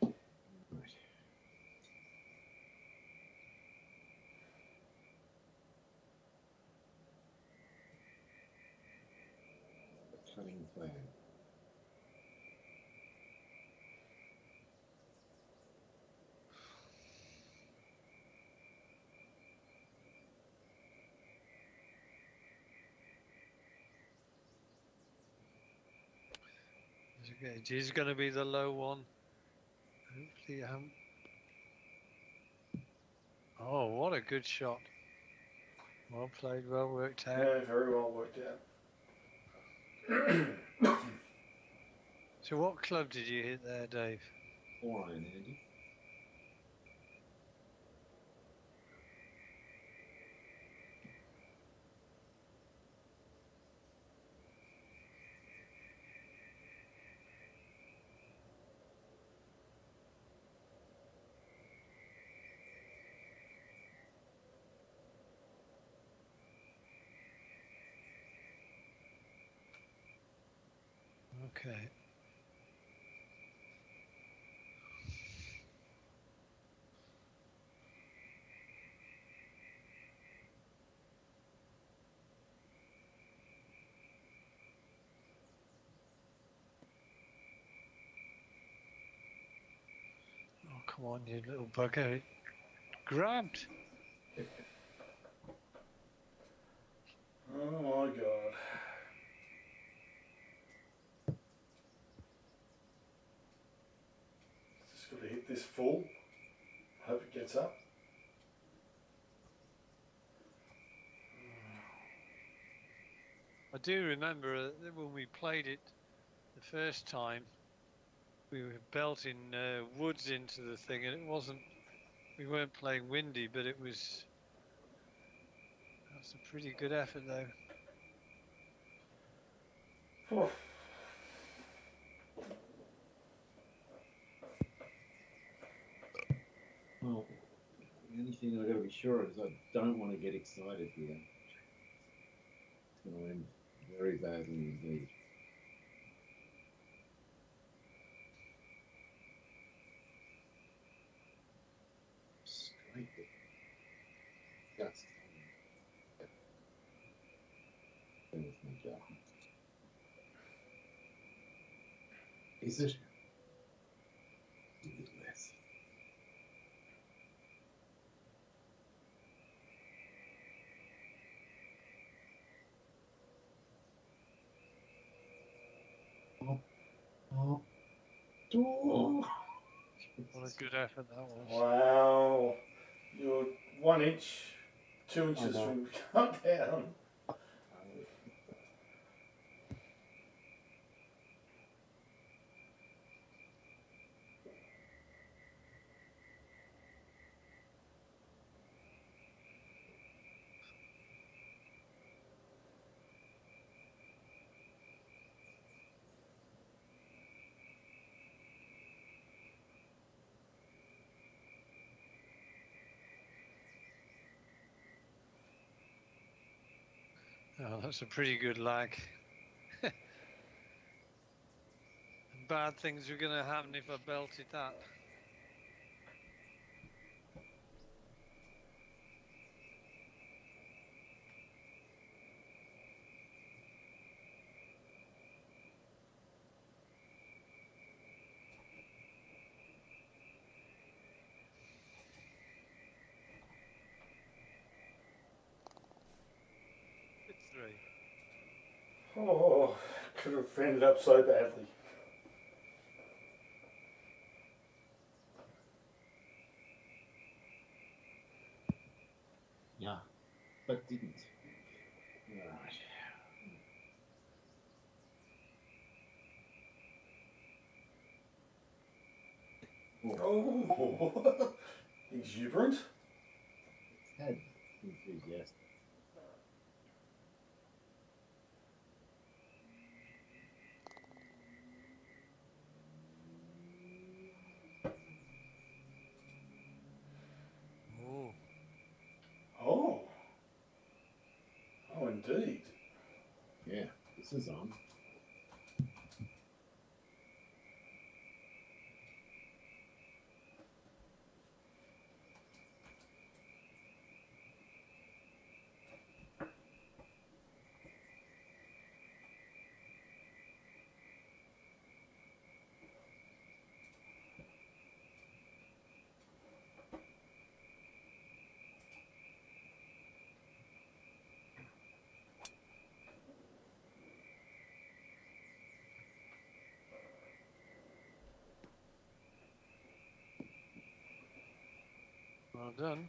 Right. The cunning plan. It is going to be the low one. Hopefully you haven't. Oh, what a good shot. Well played, well worked out. Yeah, very well worked out. So what club did you hit there, Dave? 4-iron, Andy. Okay. Oh, come on, you little bugger. It grabbed. Oh my god. Just got to hit this full. Hope it gets up. I do remember that when we played it the first time, we were belting woods into the thing, and it wasn't. We weren't playing windy, but it was. That's a pretty good effort, though. Oh. Well, the only thing I've got to be sure is I don't want to get excited here. It's going to end very badly indeed. Scrape it. Just. Bear with me, Joe. Is it? A bit less. Oh, oh, oh. What a good effort that was. Wow. You're 1 inch, 2 inches know. from come down. Oh, that's a pretty good lag. Bad things were going to happen if I belted that. It's 3. Oh, could have ended up so badly. Yeah, but didn't. Right. Oh, exuberant. Tad enthusiastic. is on. Well done.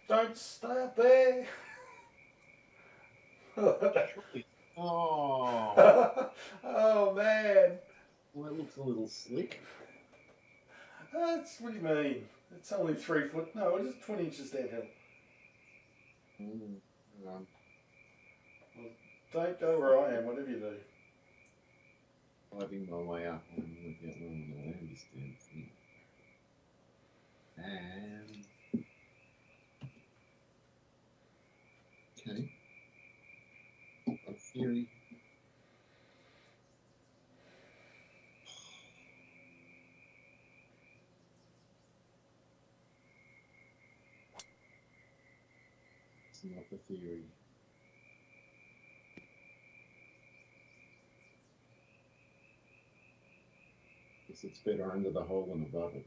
Don't stay up there. Oh, Oh man, well, it looks a little slick. that's what do you mean? It's only 3 foot. No, it is 20 inches downhill. Hang on. Don't go where I am, whatever you do. Climbing my way up. I'm looking at one of the understand thing. And okay. A theory. It's not the theory. Guess it's better under the hole than above it.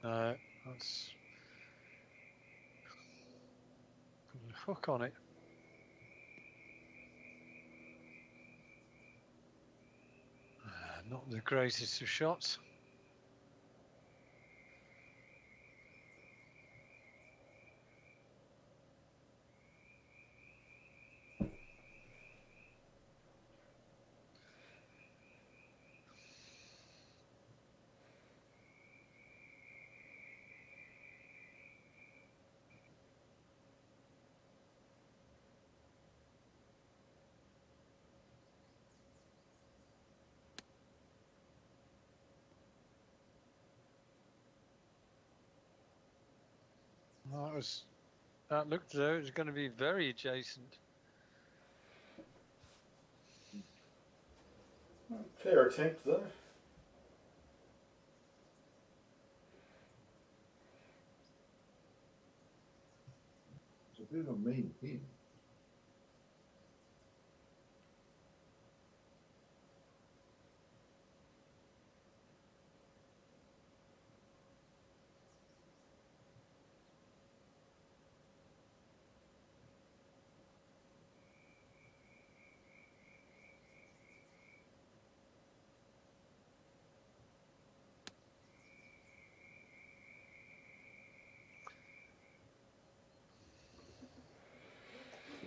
No, that's put a hook on it. Not the greatest of shots. That looked as though it was going to be very adjacent. Fair attempt though. It's a bit of a mean pin.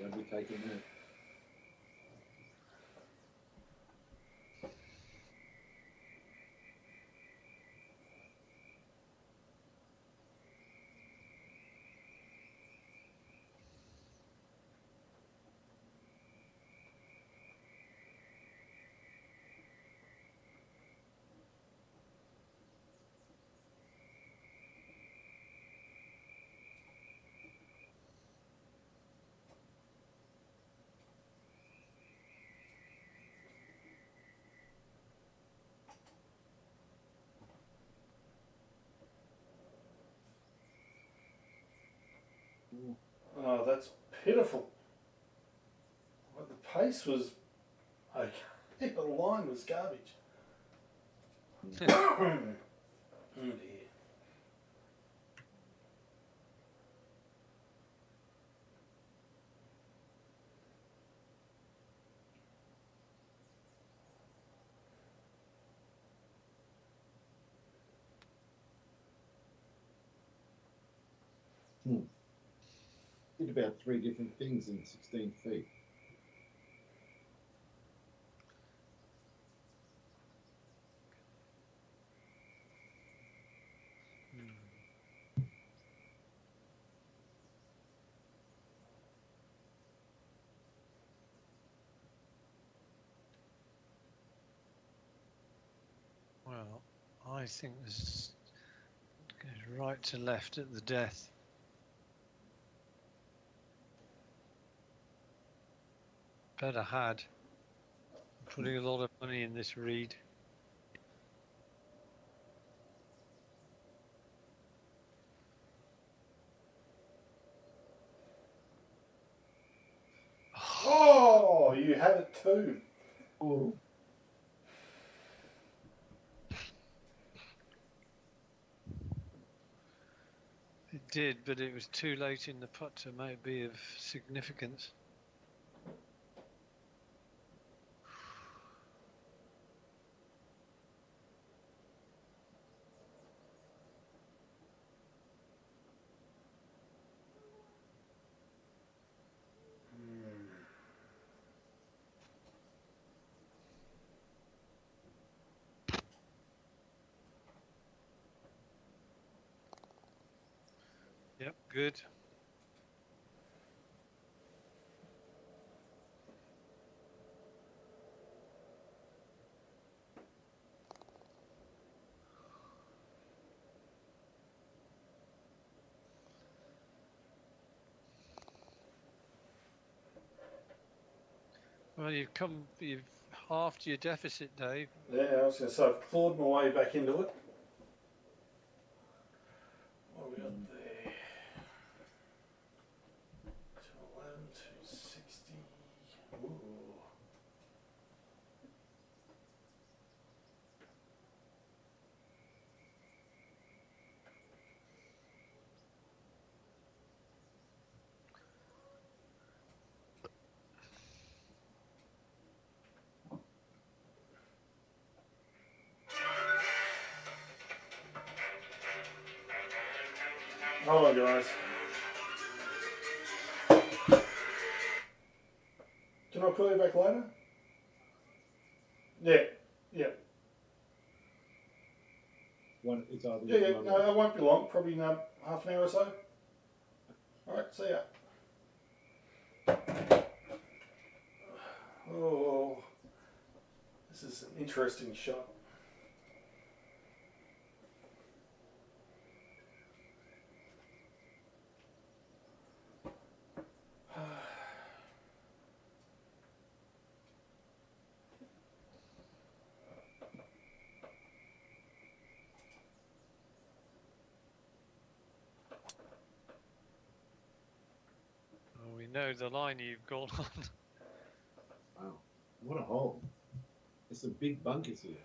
Won't be taking that. Oh, that's pitiful. But the pace was okay. The line was garbage. Oh dear. Did about 3 different things in 16 feet. I think this goes right to left at the death. Better had. Putting a lot of money in this read. Oh, you had it too. Oh, It did, but it was too late in the putt to might be of significance. Yep, good. Well, you've halved your deficit, Dave. Yeah, I was going to say, I've clawed my way back into it. What have we got there? 211, 260. Ooh. Hold on, guys. Can I call you back later? Yeah, yeah. it's either Yeah, yeah. one No, it won't be long. Probably half an hour or so. All right, see ya. Oh, this is an interesting shot. Well, we know the line you've gone on. Wow, what a hole! There's some big bunkers here.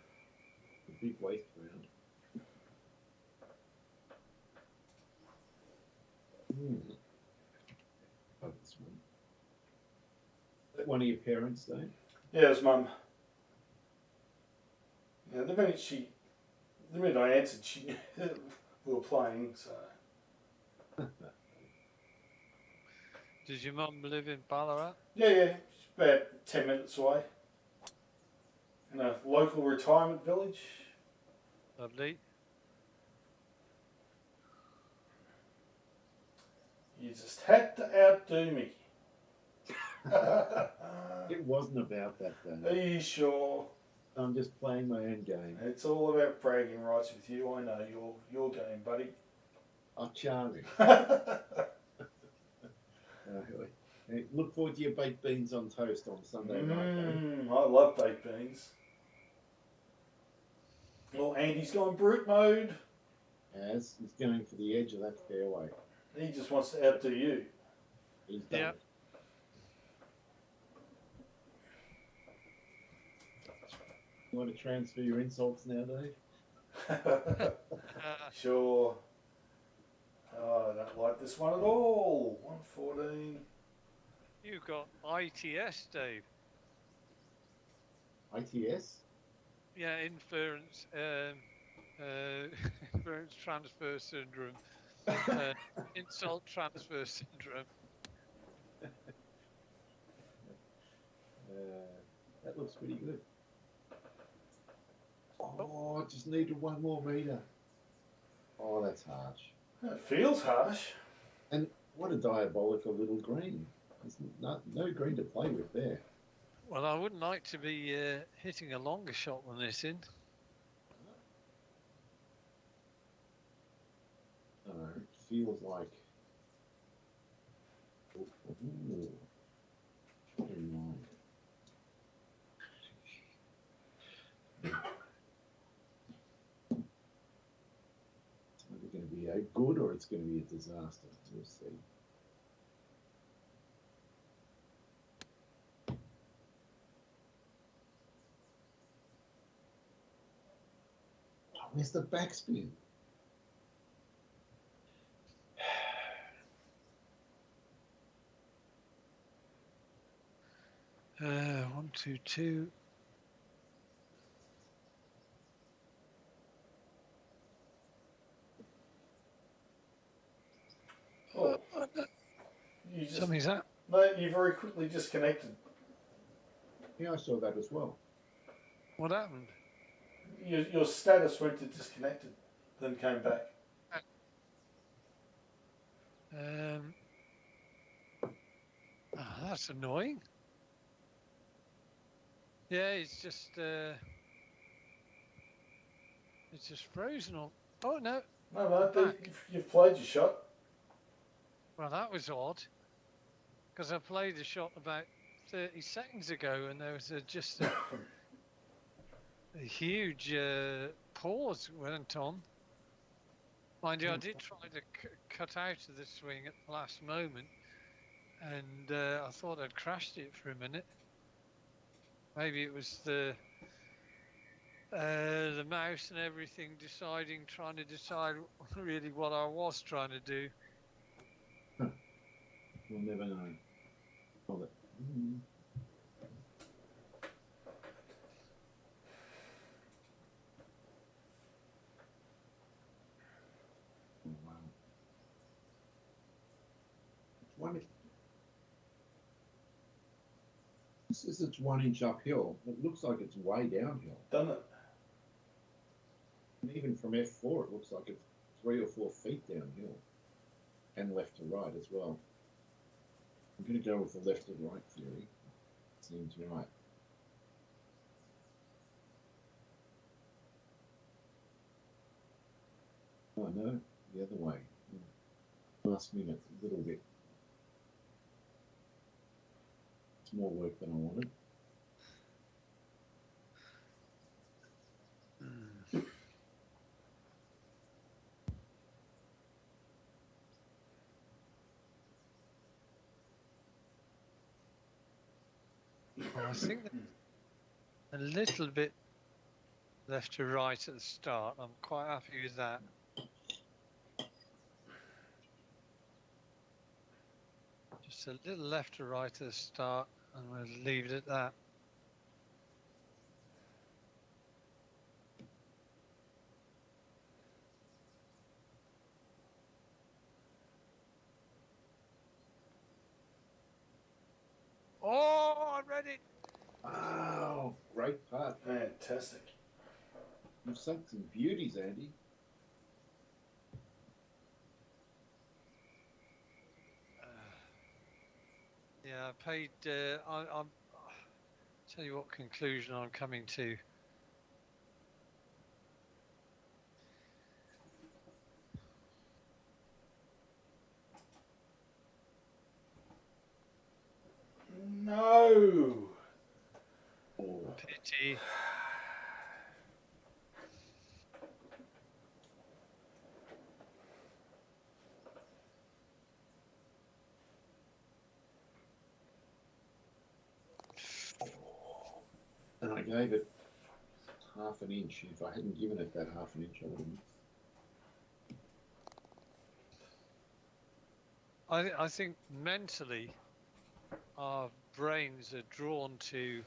A big waste round. Oh, this one. Is that one of your parents, though? Yeah, it's Mum. Yeah, the minute I answered, she we were playing. So Does your mum live in Ballarat? yeah, yeah, it's about 10 minutes away in a local retirement village. Lovely. You just had to outdo me. It wasn't about that, though. Are you sure? I'm just playing my own game. It's all about bragging rights with you. I know your game, buddy. Oh, charming. Hey, look forward to your baked beans on toast on Sunday night. I love baked beans. Well, Andy's gone brute mode. As he's going for the edge of that fairway. He just wants to outdo you. He's done Yep. it. You want to transfer your insults now, Dave? Sure. Oh, I don't like this one at all. 114. You've got ITS, Dave. ITS? Yeah, inference inference transfer syndrome. Insult transfer syndrome. That looks pretty good. Oh, I just needed one more metre. Oh, that's harsh. That feels harsh. And what a diabolical little green. There's no green to play with there. Well, I wouldn't like to be hitting a longer shot than this in. feels like. Ooh, shot in mind. It's either going to be a good or it's going to be a disaster. We'll see. Oh, where's the backspin? 1, 2, 2. Oh, you just Something's that. no, you very quickly disconnected. Yeah, I saw that as well. What happened? Your status went to disconnected, then came back. That's annoying. Yeah, it's just frozen. Oh no! No, you've played your shot. Well, that was odd because I played the shot about 30 seconds ago, and there was just a huge pause went on. Mind you, I did try to cut out of the swing at the last moment, and I thought I'd crashed it for a minute. Maybe it was the mouse and everything trying to decide really what I was trying to do. We'll never know. Oh, wow. This is it's 1 inch uphill. It looks like it's way downhill. Doesn't it? And even from F4, it looks like it's 3 or 4 feet downhill. And left to right as well. I'm going to go with the left to right theory. Seems right. Oh no, the other way. Last minute, a little bit. It's more work than I wanted. Well, I think a little bit left to right at the start. I'm quite happy with that. Just a little left to right at the start, and we'll leave it at that. Oh, I read it. Wow, great putt. Fantastic. You've sunk some beauties, Andy. Yeah, I paid. I'm tell you what conclusion I'm coming to. No. Oh. Pity. And I gave it half an inch. If I hadn't given it that half an inch, I would have missed. I think mentally, our brains are drawn to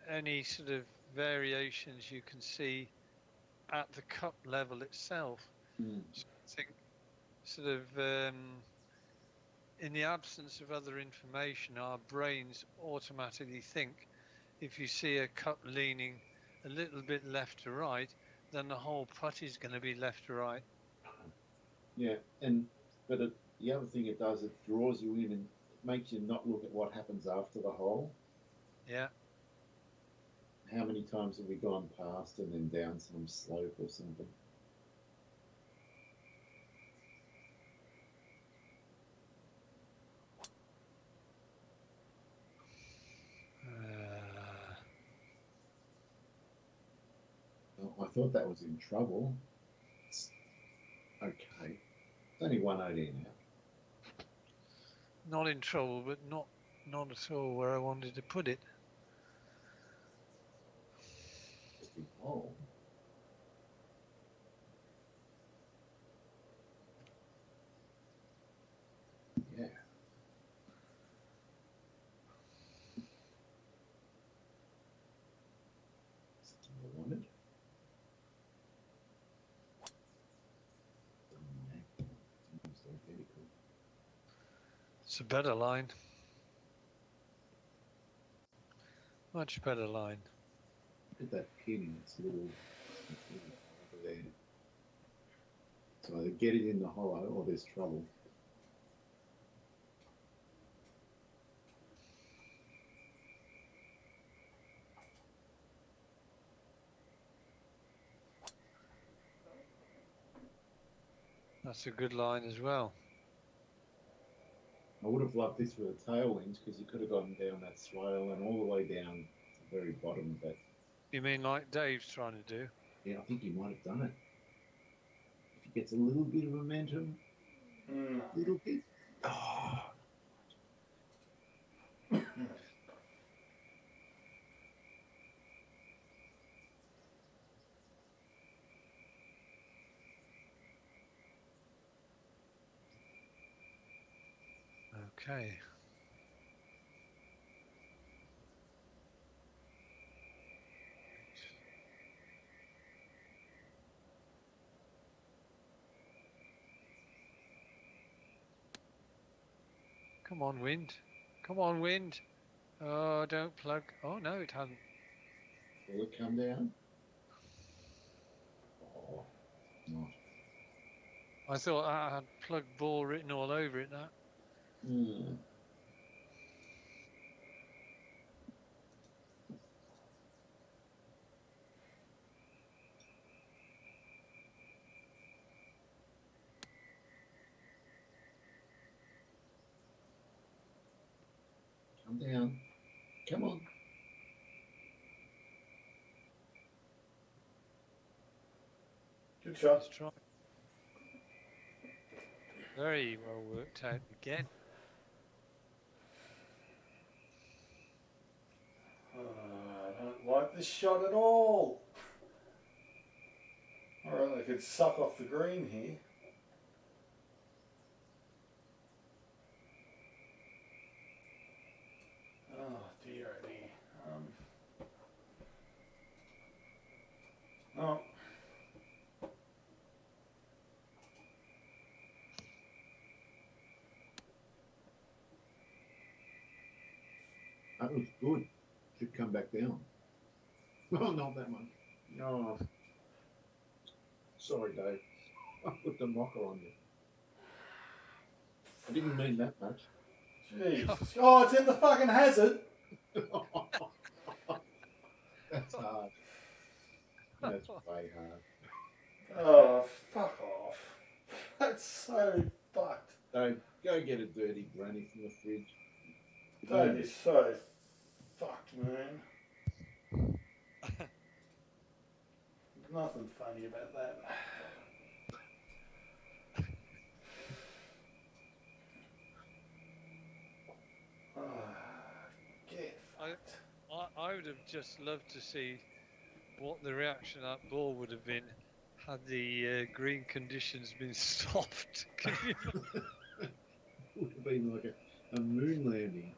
any sort of variations you can see at the cup level itself. So I think sort of in the absence of other information, our brains automatically think if you see a cup leaning a little bit left to right, then the whole putt is going to be left to right. Yeah, but the other thing it does, it draws you in and makes you not look at what happens after the hole. Yeah. How many times have we gone past and then down some slope or something? I thought that was in trouble. It's okay. It's only 118 now. Not in trouble, but not at all where I wanted to put it. Interesting hole. Yeah. Something I wanted. It's identical. It's a better line. Much better line. Look at that pin. It's little over there. So either get it in the hollow or there's trouble. That's a good line as well. I would have loved this with a tailwind because you could have gone down that swale and all the way down to the very bottom of that. You mean like Dave's trying to do? Yeah, I think he might have done it. If he gets a little bit of momentum, little bit. Oh. Okay. Come on, wind. Come on, wind. Oh, don't plug. Oh, no, it hasn't. Will it come down? Oh, not. I thought I had plug ball written all over it, that. Come down. Come on. Good shot. Let's try. Very well worked out again. I don't like this shot at all. Alright, they could suck off the green here. Oh dear, oh dear. Oh. That was good. Should come back down. Oh, not that much. No. Sorry, Dave. I put the mocker on you. I didn't mean that much. Jesus. Oh, it's in the fucking hazard. That's hard. That's way hard. Oh, fuck off. That's so fucked. Dave, go get a dirty granny from the fridge. That is so fucked, man. Nothing funny about that. Get fucked. I would have just loved to see what the reaction of that ball would have been had the green conditions been stopped. Can you Would have been like a moon landing.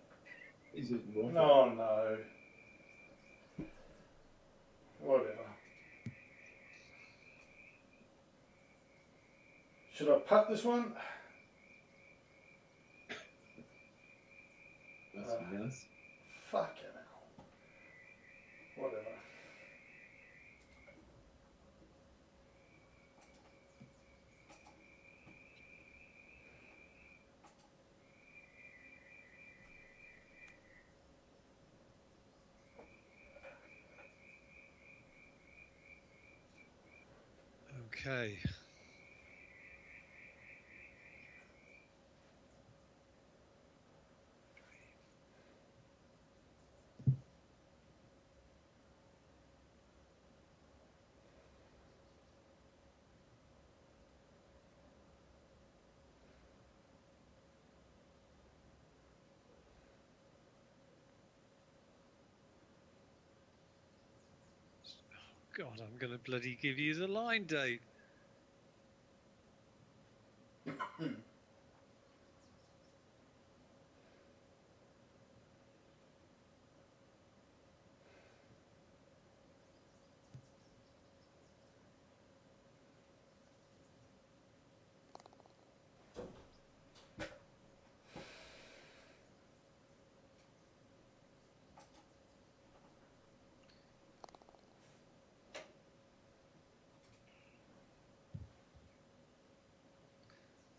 Is it rock? Oh no. Whatever. Should I putt this one? That's nice. Fucking hell. Whatever. Okay. God, I'm going to bloody give you the line date.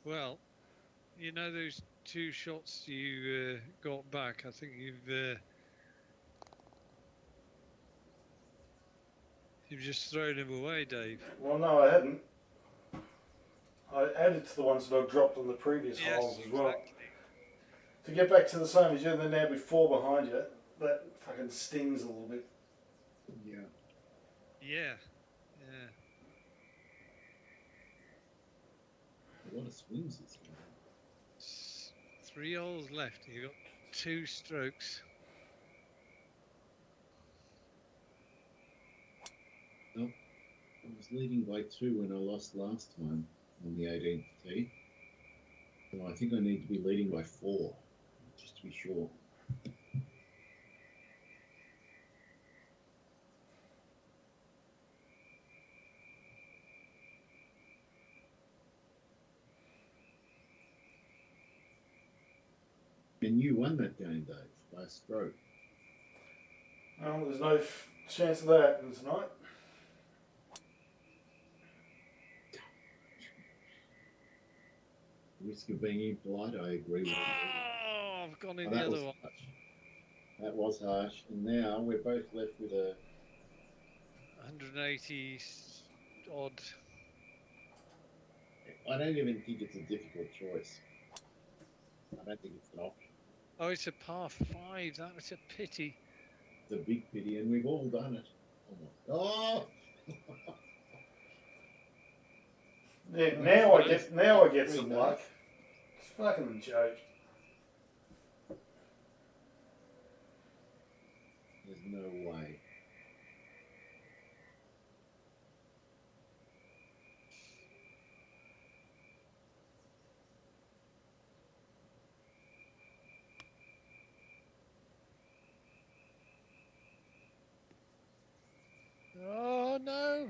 Well, you know those 2 shots you got back. I think you've just thrown them away, Dave. Well, no, I hadn't. I added to the ones that I dropped on the previous Yes, holes as well. exactly. To get back to the same as you, and then now be 4 behind you, that fucking stings a little bit. Yeah. Yeah, yeah. A lot of swings this one. 3 holes left. You've got 2 strokes. Nope. I was leading by 2 when I lost last time on the 18th tee. So I think I need to be leading by 4, just to be sure. And you won that game, Dave, by a stroke. Well, there's no chance of that happening tonight. Risk of being impolite, I agree with you. Oh, I've gone in Oh, the that other was one. harsh. That was harsh. And now we're both left with a 180 odd. I don't even think it's a difficult choice. I don't think it's an option. Oh, it's a par 5. That was a pity. It's a big pity, and we've all done it. Oh! Yeah, now I get some luck. It's fucking a joke. There's no way. Oh, no.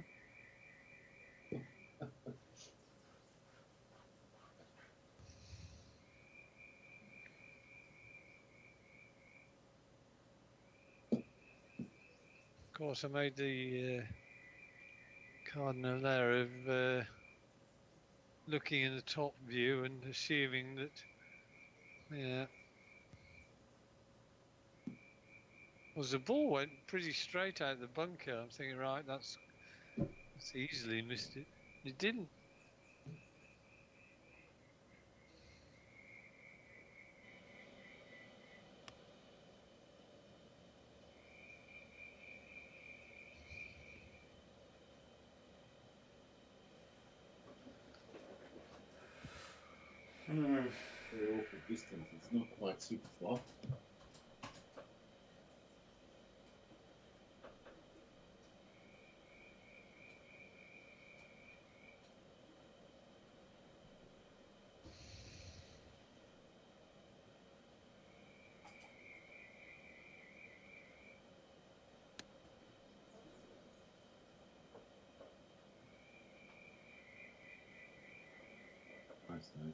Of course, I made the cardinal error of looking in the top view and assuming that, yeah. Well, the ball went pretty straight out the bunker. I'm thinking, right, that's easily missed it. It didn't. Very awkward distance. It's not quite super flop. Nice, Dave.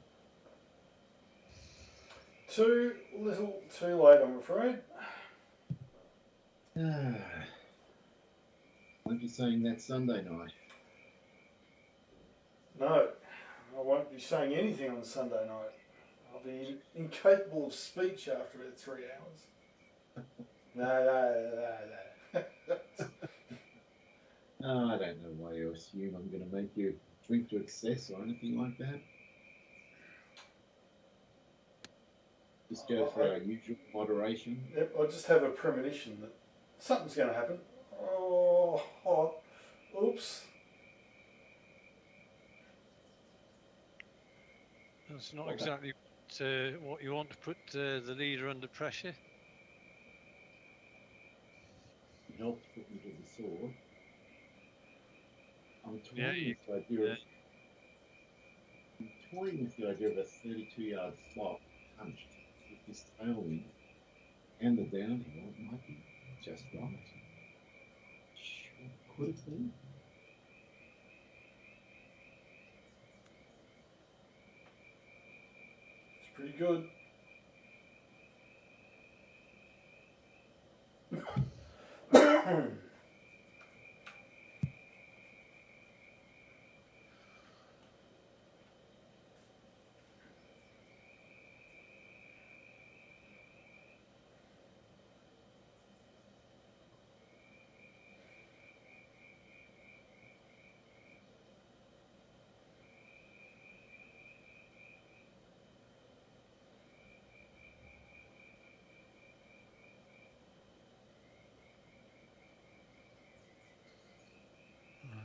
Too little, too late, I'm afraid. Won't be saying that Sunday night. No, I won't be saying anything on Sunday night. I'll be incapable of speech after about 3 hours. No. Oh, I don't know why you assume I'm going to make you drink to excess or anything like that. Just go for our usual moderation. Yep, I just have a premonition that something's going to happen. Oh, oops. That's not exactly what you want to put the leader under pressure. It helped put me to the sword. I'm Yeah, toying you, with the idea yeah. of I'm toying with the idea of a 32-yard flop punched with this tailwind and the downhill. It might be just right. Sure, could it be? It's pretty good.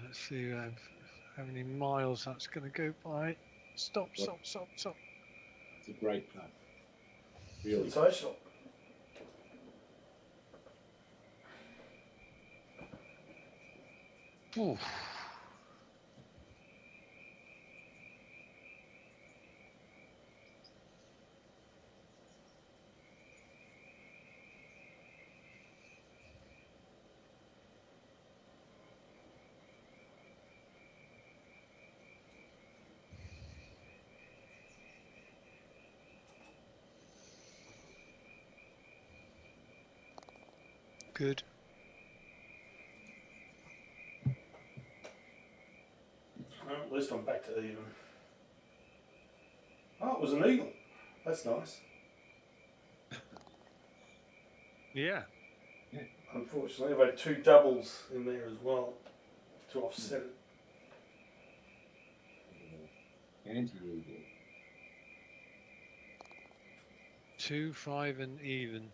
Let's see how many miles that's going to go by. Stop, What? stop, stop, stop. It's a great putt. Really. Sensational. Ooh. Good. Well, at least I'm back to even. Oh, it was an eagle. That's nice. Yeah. Unfortunately, I've had two doubles in there as well to offset it. Anti-eagle. 2, 5, and even.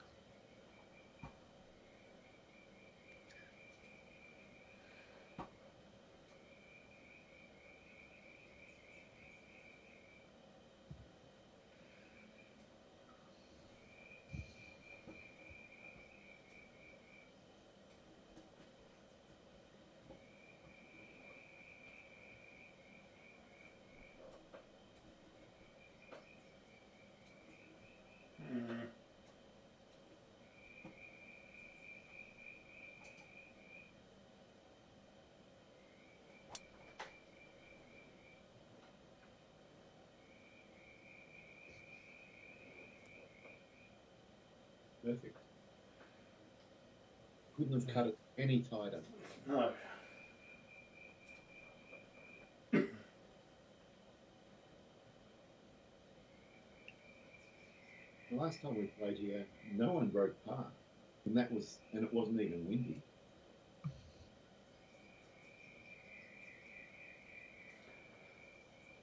Mm. Perfect. Couldn't have cut it any tighter. No. The last time we played here, no one broke par, and it wasn't even windy.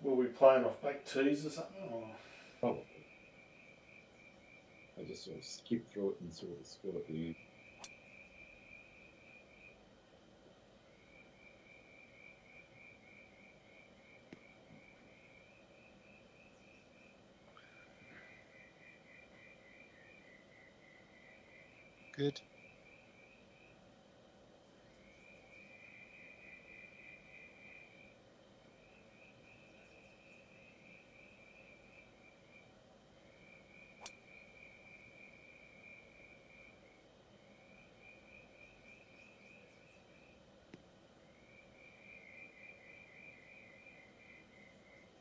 Were we playing off back tees or something? Or? Probably. I just sort of skipped through it and saw the score at the end. Good.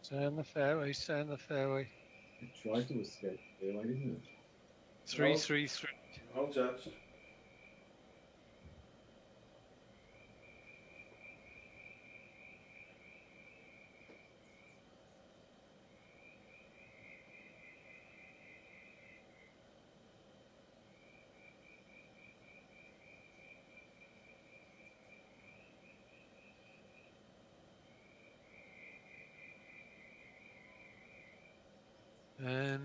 Stay on the fairway, stay on the fairway. It tried to escape the fairway, didn't it? 3, 3, 3. Well judged. Um,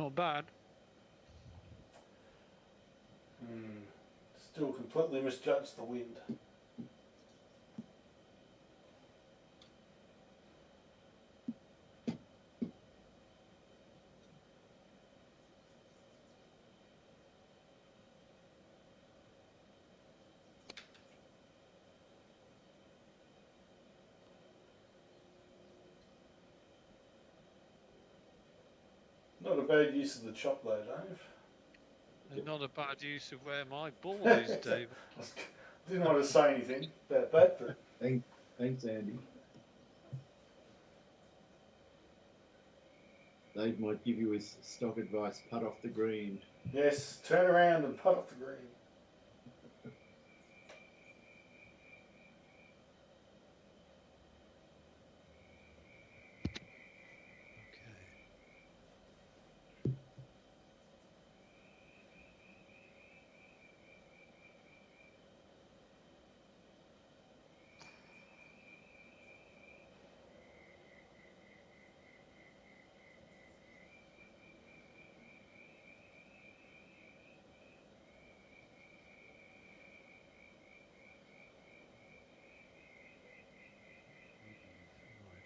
not bad. Still completely misjudged the wind. Not a bad use of the chop though, Dave. And not a bad use of where my ball is, Dave. I didn't want to say anything about that, but Thanks, Andy. Dave might give you his stock advice: putt off the green. yes, turn around and putt off the green.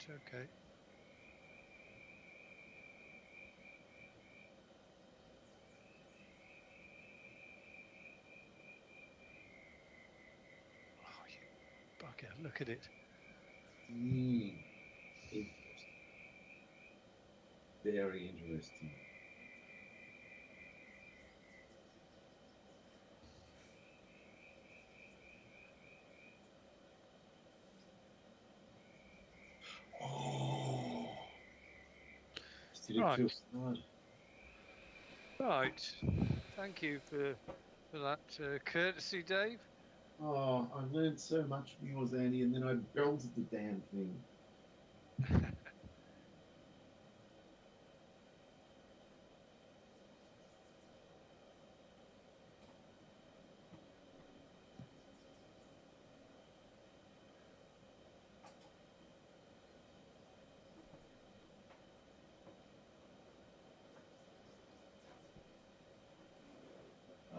Right, okay. Oh, you bugger, look at it. Interesting. Very interesting. Oh, did it Right. feel smart? Right. Thank you for that courtesy, Dave. Oh, I learned so much from yours, Andy, and then I belted the damn thing.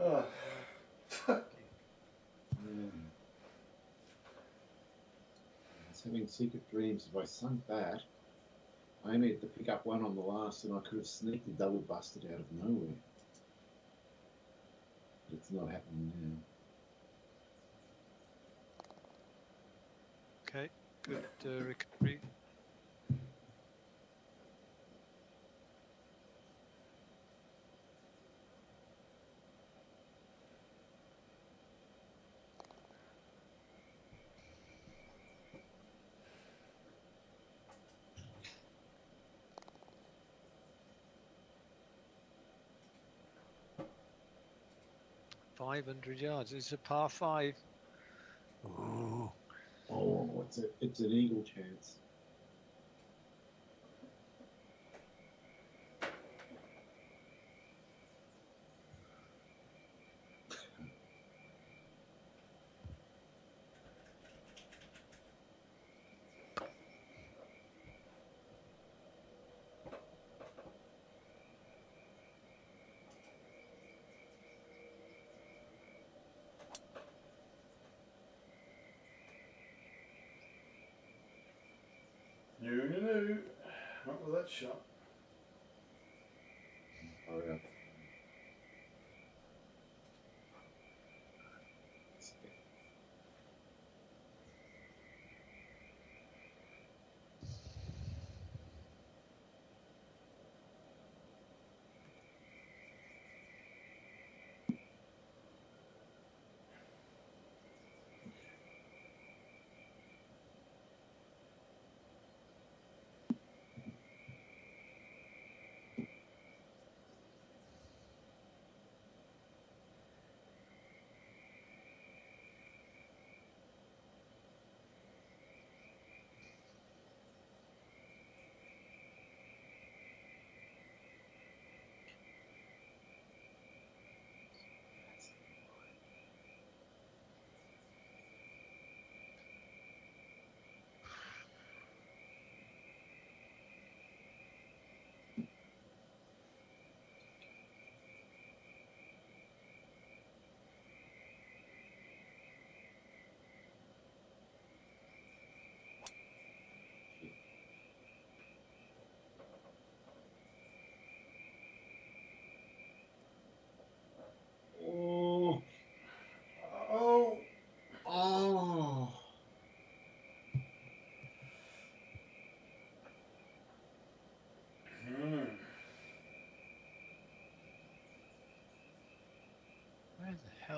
Oh. I was having secret dreams. If I sunk that, I only had to pick up one on the last, and I could have sneaked a double busted out of nowhere. But it's not happening now. Okay, good recovery. $500. It's a par 5. Ooh. Oh, it's an eagle chance. No. Not with that shot. Hurry up.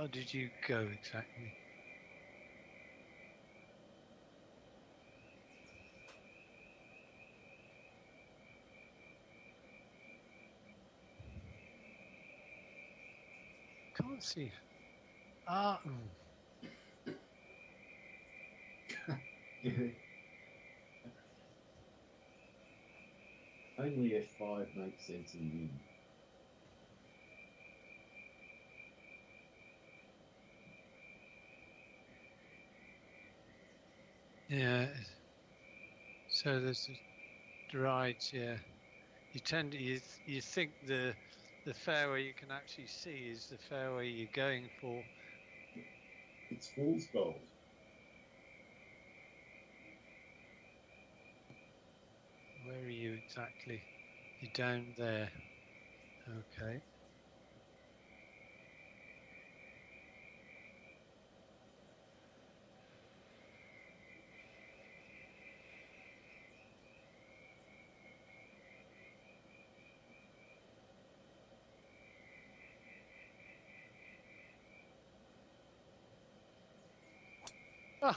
How did you go exactly? Can't see. Ah, Only F5 makes sense in Win. yeah. So there's the right. Yeah. You think the fairway you can actually see is the fairway you're going for. It's fool's gold. Where are you exactly? You're down there. Okay. Ah,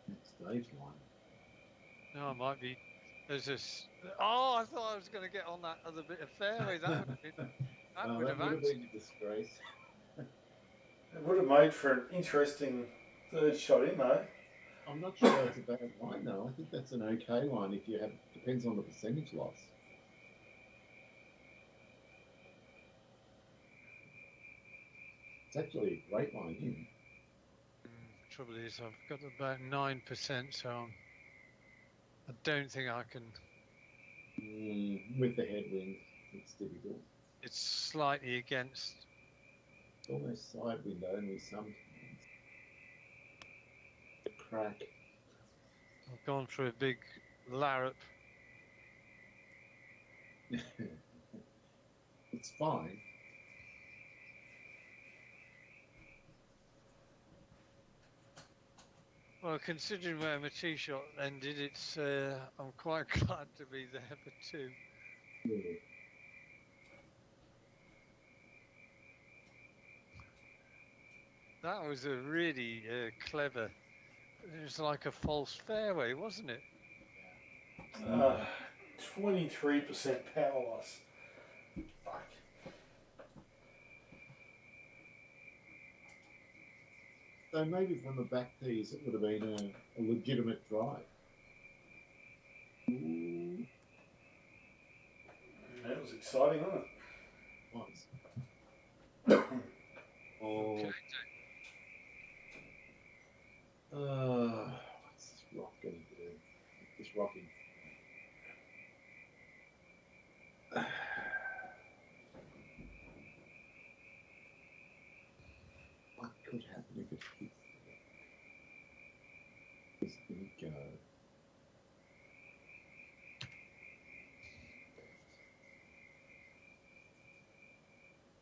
Next stage line. no, I might be. There's this. Oh, I thought I was going to get on that other bit of fairway. That would have been. That would have answered. been a disgrace. It would have made for an interesting third shot in though. I'm not sure it's a bad line though. I think that's an okay one if you have. Depends on the percentage loss. It's actually a great line in. Trouble is, I've got about 9%, so I don't think I can. With the headwind, it's difficult. It's slightly against. It's almost side wind only sometimes. The crack. I've gone for a big larrup. It's fine. Well, considering where my tee shot ended, it's I'm quite glad to be there for two. Yeah. That was a really clever. It was like a false fairway, wasn't it? 23% power loss. Fuck. So maybe from the back tees, it would have been a legitimate drive. Ooh, That was exciting, wasn't nice. Okay. What's this rock going to do? This rocking. What could happen if it hits? It's going to go.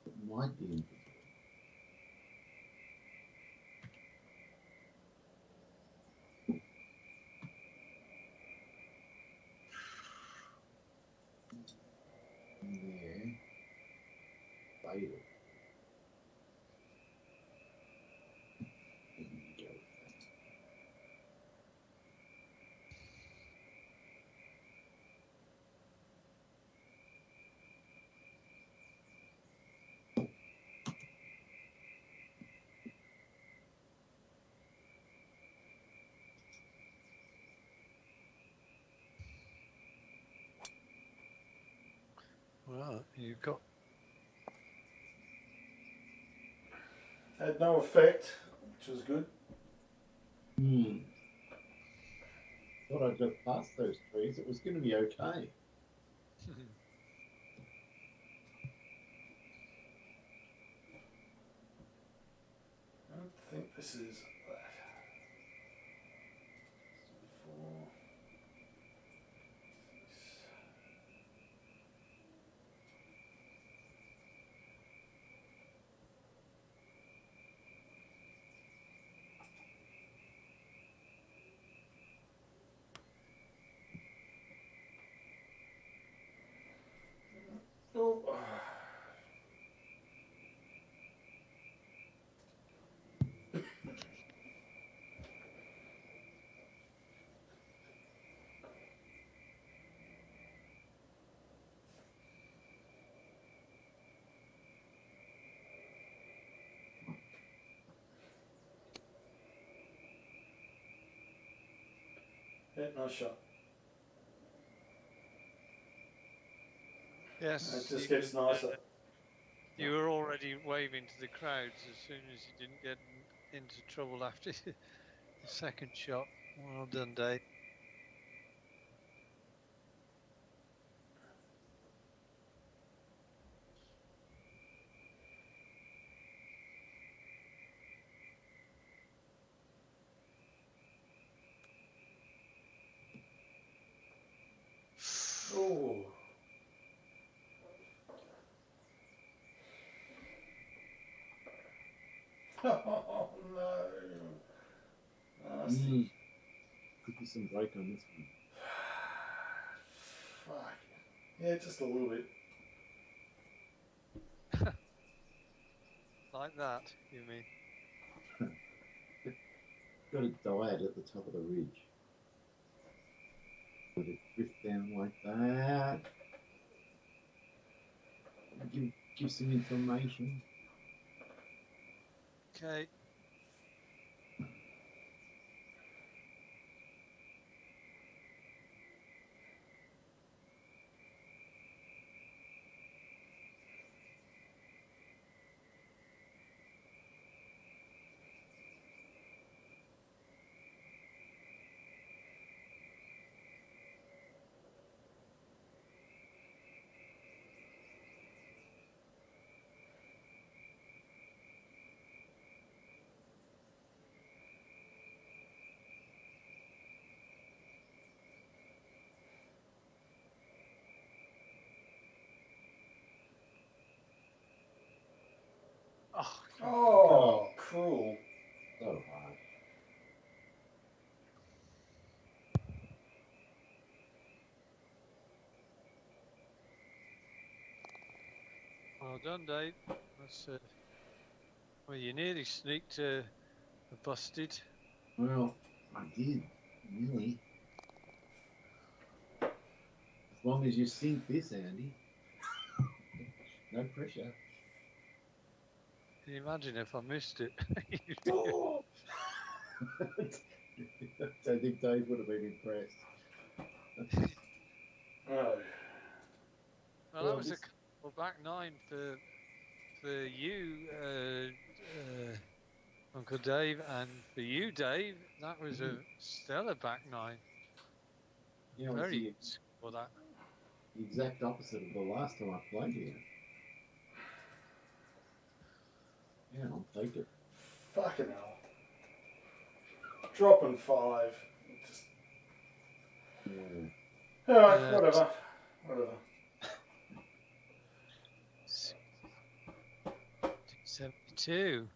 It might be in. Yeah. Fatal. There you go. Well, you've got. Had no effect, which was good. Thought I'd go past those trees. It was going to be okay. I don't think this is that. 4, 6. Oh. Yeah, nice shot. Yes, It just gets nicer. you were already waving to the crowds as soon as you didn't get into trouble after the second shot. Well done, Dave. Oh. Oh no. Nasty. Could be some break on this one. Fuck. Yeah, just a little bit. Like that, you mean? Got a diet at the top of the ridge. Let it drift down like that. Give some information. Okay. Oh, Oh, cruel. So hard. well done, Dave. That's well, you nearly sneaked a busted. Well, I did, really. As long as you sink this, Andy. No pressure. Can you imagine if I missed it? Oh! I think Dave would have been impressed. Oh. Well, that was a couple back nine for you, Uncle Dave, and for you, Dave. That was a stellar back nine. You know, Very it's for that. the exact opposite of the last time I played here. Yeah, I'll take it. Fucking hell. Dropping 5. Just. Yeah. Alright, whatever. Whatever. 72.